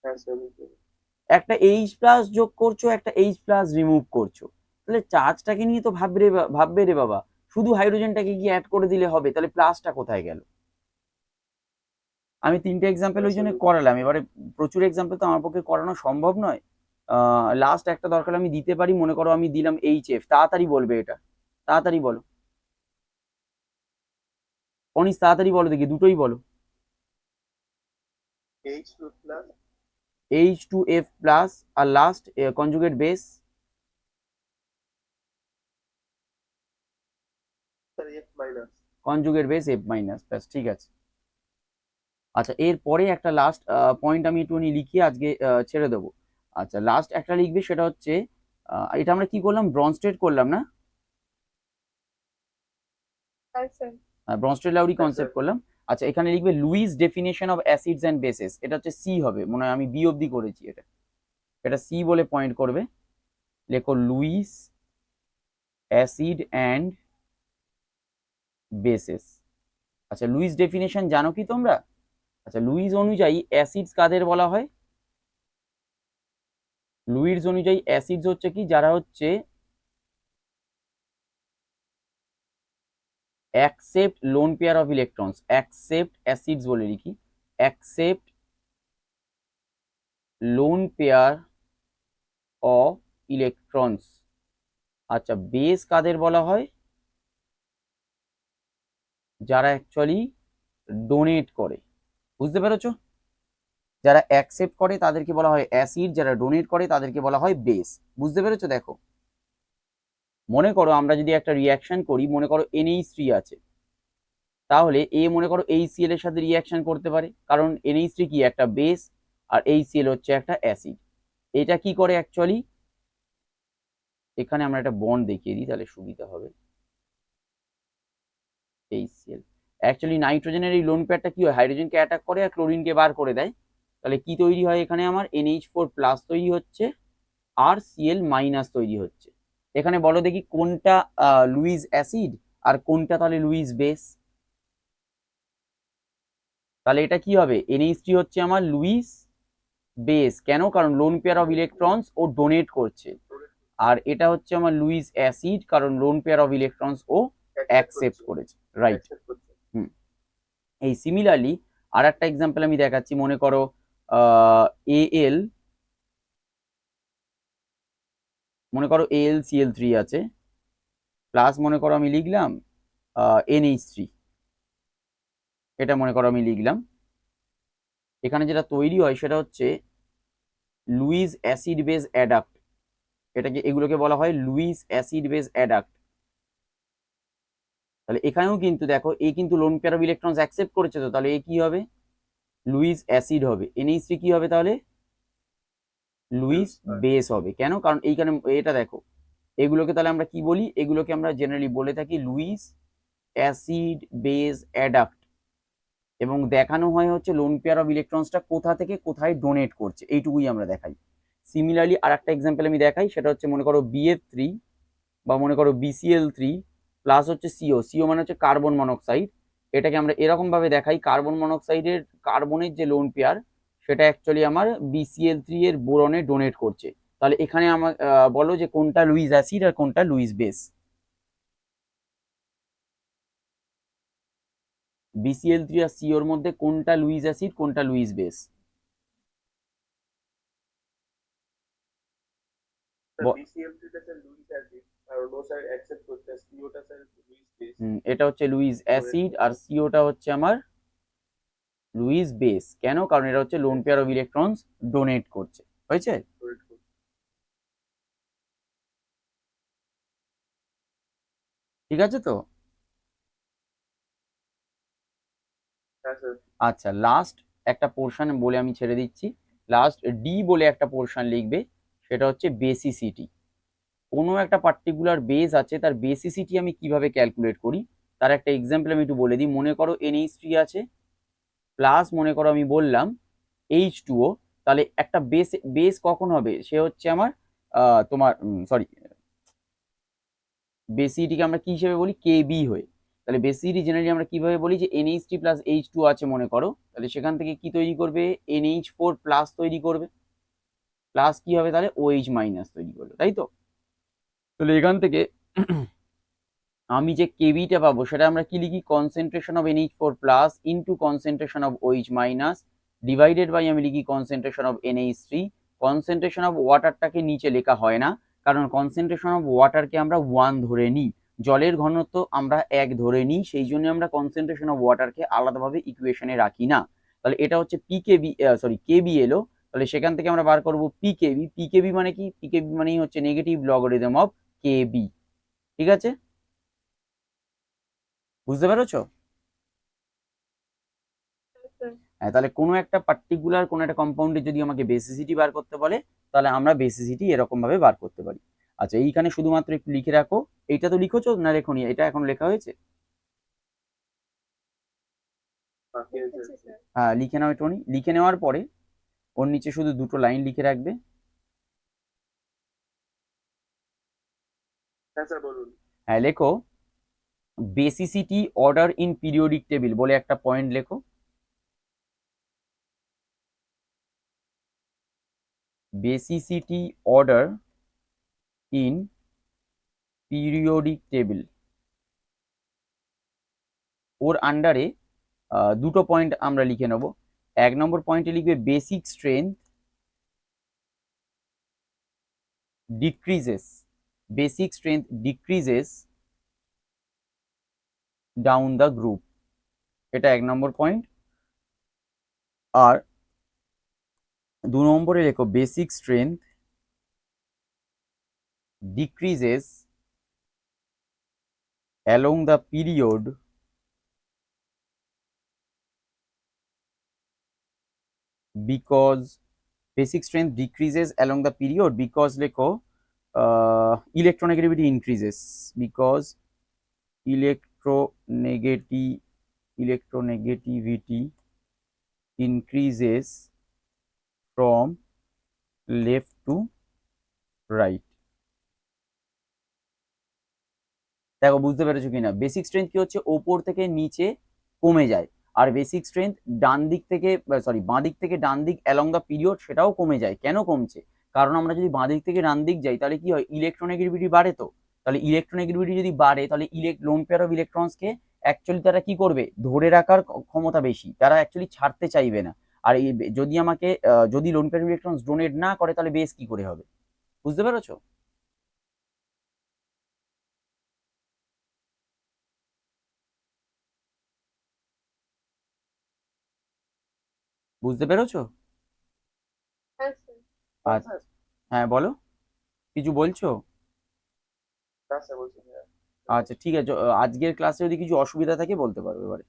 হ্যাঁ স্যার বুঝতে পেরেছি। একটা H প্লাস যোগ করছো, একটা H প্লাস রিমুভ করছো, তাহলে চার্জটাকে নিয়ে তো ভাববে রে বাবা। শুধু হাইড্রোজেনটাকে কি অ্যাড করে দিলে হবে? তাহলে প্লাসটা কোথায় গেল? আমি 3টে এক্সাম্পল হ্যাঁ ওই স্যার জন্য করালাম, এবারে প্রচুর এক্সাম্পল তো আমার পক্ষে করানো সম্ভব নয়। লাস্ট একটা দরকার আমি দিতে পারি, মনে করো আমি দিলাম HF, তাড়াতাড়ি বলবে এটা, তাড়াতাড়ি বলো। অনিশ তাড়াতাড়ি বলো দেখি, দুটোই বলো। H2 plus. H2F প্লাস, আর last conjugate base. Sir F minus. Conjugate base F minus, ব্যাস ঠিক আছে। আচ্ছা এরপরে একটা লাস্ট পয়েন্ট আমি একটুখানি লিখিয়ে আজকে ছেড়ে দেবো। আচ্ছা লাস্ট একটা লিখবে, সেটা হচ্ছে এটা আমরা কি করলাম, ব্রনস্টেড করলাম না? Acid. Bronsted Lowry Yes, concept sir. করলাম। আচ্ছা, এখানে লিখবে Lewis definition of acids and bases, এটা হচ্ছে সি হবে, মনে হয় আমি বি অবধি করেছি, এটা এটা সি বলে পয়েন্ট করবে। লেখো লুইস অ্যাসিড অ্যান্ড বেসেস। আচ্ছা, লুইস ডেফিনেশন জানো কি তোমরা? আচ্ছা, লুইস অনুযায়ী অ্যাসিডস কাদের বলা হয়? লুইস অনুযায়ী অ্যাসিডস হচ্ছে কি, যারা হচ্ছে accept loan pair of electrons, accept acids বলে লিখি, accept loan pair of electrons. আচ্ছা, বেস কাদের বলা হয়? যারা অ্যাকচুয়ালি ডোনেট করে, বুঝতে পেরেছো? যারা অ্যাকসেপ্ট করে তাদেরকে বলা হয় অ্যাসিড, যারা ডোনেট করে তাদেরকে বলা হয় বেস। বুঝতে পেরেছো? দেখো, মনে করো আমরা যদি একটা রিয়াকশন করি, মনে করো NH3 আছে, তাহলে এ মনে করো HCl এর সাথে রিয়াকশন করতে পারে, কারণ NH3 কি একটা বেস আর HCl হচ্ছে একটা অ্যাসিড। এটা কি করে অ্যাকচুয়ালি, এখানে আমরা একটা বন্ড দেখিয়ে দিই তাহলে সুবিধা হবে। HCl অ্যাকচুয়ালি নাইট্রোজেনের এই লোন পেয়ারটা কি হয়, হাইড্রোজেনকে অ্যাটাক করে আর ক্লোরিনকে বার করে দেয়। তাহলে কি তৈরি হয় এখানে, আমার NH4 প্লাস তৈরি হচ্ছে আর Cl মাইনাস তৈরি হচ্ছে। এখানে বলো দেখি কোনটা লুইস অ্যাসিড আর কোনটা তাহলে লুইস বেস? তাহলে এটা কি হবে, NH3 হচ্ছে আমার লুইস বেস, কেন? কারণ লোন পেয়ার অফ ইলেকট্রনস ও ডোনেট করছে। আর এটা হচ্ছে আমার লুইস অ্যাসিড, কারণ লোন পেয়ার অফ ইলেকট্রনস ও অ্যাকসেপ্ট করেছে, রাইট? হুম। এই সিমিলারলি আর একটা এক্সাম্পল আমি দেখাচ্ছি, মনে করো AL, মনে করো AlCl3 আছে, প্লাস মনে করো আমি লিখলাম NH3, এটা মনে করো আমি লিখলাম। এখানে যেটা তৈরি হয় সেটা হচ্ছে লুইস অ্যাসিড বেস অ্যাডাক্ট, এটাকে এগুলোকে বলা হয় লুইস অ্যাসিড বেস অ্যাডাক্ট। তাহলে এখানেও কিন্তু দেখো, এ কিন্তু loan pair of electrons accept করেছে, তো তাহলে এ কি হবে, লুইস অ্যাসিড হবে। NH3 কি হবে তাহলে, লুইস বেস হবে। কেন? কারণ এইখানে এটা দেখো, এগুলোকে তাহলে আমরা কি বলি, এগুলোকে আমরা জেনারেলি বলে থাকি লুইস অ্যাসিড বেস অ্যাডাক্ট, এবং দেখানো হয় হচ্ছে লোন পেয়ার অফ ইলেকট্রনসটা কোথা থেকে কোথায় ডোনেট করছে, এইটুকুই আমরা দেখাই। সিমিলারলি আর একটা এক্সাম্পল আমি দেখাই, সেটা হচ্ছে মনে করো BF3 বা মনে করো BCl3 প্লাস হচ্ছে CO মানে হচ্ছে কার্বন মনোক্সাইড। এটাকে আমরা এরকম ভাবে দেখাই, কার্বন মনোক্সাইডের কার্বনের যে লোন পেয়ার সেটা অ্যাকচুয়ালি আমার BCl3 এর বোরনে ডোনেট করছে। তাহলে এখানে আমার বলো যে কোনটা লুইস অ্যাসিড আর কোনটা লুইস বেস? BCl3 আর CO এর মধ্যে কোনটা লুইস অ্যাসিড, কোনটা লুইস বেস? BCl3 টা স্যার লুইস অ্যাসিড আর ও স্যার অ্যাকসেপ্ট করতে, CO টা স্যার লুইস বেস। এটা হচ্ছে লুইস অ্যাসিড আর সিওটা হচ্ছে আমার লুইস বেস। কেন? কারণ এটা হচ্ছে loan pair of electrons donate করছে। হয়েছে? ঠিক আছে তো? হ্যাঁ স্যার। আচ্ছা, লাস্ট একটা পোর্শন বলে আমি ছেড়ে দিচ্ছি। লাস্ট ডি বলে একটা পোর্শন লিখবে, সেটা হচ্ছে বেসিসিটি। কোনো একটা পার্টিকুলার বেস আছে, তার বেসিসিটি আমি কিভাবে ক্যালকুলেট করি তার একটা এক্সাম্পল আমি একটু বলে দিই। মনে করো NH3 আছে, প্লাস মনে করো আমি বললাম H2O, তাহলে একটা বেস বেস কখন হবে, সে হচ্ছে আমার তোমার সরি, বেসিটিকে আমরা কি হিসেবে বলি, KB হয়ে। তাহলে বেসিটি জেনারেলি আমরা কিভাবে বলি, যে NH3 প্লাস H2 আছে মনে করো, তাহলে সেখান থেকে কি তৈরি করবে, NH4 প্লাস তৈরি করবে, প্লাস কি হবে তাহলে OH মাইনাস তৈরি করবে, তাই তো? তাহলে এখান থেকে আমি যে কেবিটা পাবো সেটা আমরা কি লিখি, concentration of NH4 plus into concentration of OH minus divided by আমি লিখি concentration of NH3। Concentration of ওয়াটারটাকে নিচে লেখা হয় না, কারণ কনসেন্ট্রেশন অফ ওয়াটারকে আমরা 1 ধরে নিই, জলের ঘনত্ব আমরা 1 ধরে নিই, সেই জন্য আমরা কনসেন্ট্রেশন অফ ওয়াটারকে আলাদাভাবে ইকুয়েশনে রাখি না। তাহলে এটা হচ্ছে পিকেবি, সরি কেবি এলো, তাহলে সেখান থেকে আমরা বার করবো পিকেবি। পিকেবি মানে কি, পিকেবি মানেই হচ্ছে নেগেটিভ লগারিদম অফ কেবি। ঠিক আছে? বুঝতে পেরেছো? হ্যাঁ, তাহলে কোনো একটা পার্টিকুলার কোনো একটা কম্পাউন্ডে যদি আমাকে বেসিসিটি বার করতে বলে, তাহলে আমরা বেসিসিটি এরকম ভাবে বার করতে পারি। আচ্ছা, এইখানে শুধুমাত্র একটু লিখে রাখো, এইটা তো লিখেছো না লেখোনি, এটা এখন লেখা হয়েছে? বাকি আছে লিখেছি স্যার। হ্যাঁ লিখে নাও টনি, লিখে নেওয়ার পরে ওর নিচে শুধু দুটো লাইন লিখে রাখবে। হ্যাঁ স্যার বলুন। হ্যাঁ লেখো, basicity order in periodic table বলে একটা পয়েন্ট লেখো। Basicity order in periodic table, ওর আন্ডারে দুটো পয়েন্ট আমরা লিখে নেব। 1 নম্বর পয়েন্টে লিখবে basic strength decreases, basic strength decreases down the group, এটা 1 নম্বর পয়েন্ট। আর 2 নম্বরে লেখো basic strength decreases along the period because, basic strength decreases along the period because লেখো electronegativity increases, because electronegativity increases from left to right। দেখো বুঝতে পেরেছো কিনা, basic strength কি হচ্ছে ওপর থেকে নিচে কমে যায়, আর বেসিক স্ট্রেংথ ডান দিক থেকে সরি বাঁ দিক থেকে ডান দিক অ্যালং দ্য পিরিয়ড সেটাও কমে যায়। কেন কমছে? কারণ আমরা যদি বাঁ দিক থেকে ডান দিক যাই তাহলে কি হয়, ইলেকট্রোনেগেটিভিটি বাড়ে। তো তাহলে ইলেকট্রোনেগেটিভিটি যদি বাড়ে তাহলে লোন পেয়ার অফ ইলেকট্রনসকে অ্যাকচুয়ালি তারা কি করবে, ধরে রাখার ক্ষমতা বেশি, তারা অ্যাকচুয়ালি ছাড়তে চাইবে না। আর যদি আমাকে যদি loan pair of electrons donate না করে তাহলে বেস কি করে হবে? বুঝতে পেরেছো? বুঝতে পেরেছো? হ্যাঁ স্যার। আচ্ছা হ্যাঁ বলো, কিছু বলছো? হ্যাঁ স্যার বলছি। আচ্ছা ঠিক আছে, আজকের ক্লাসে যদি কিছু অসুবিধা থাকে বলতে পারো এবারে।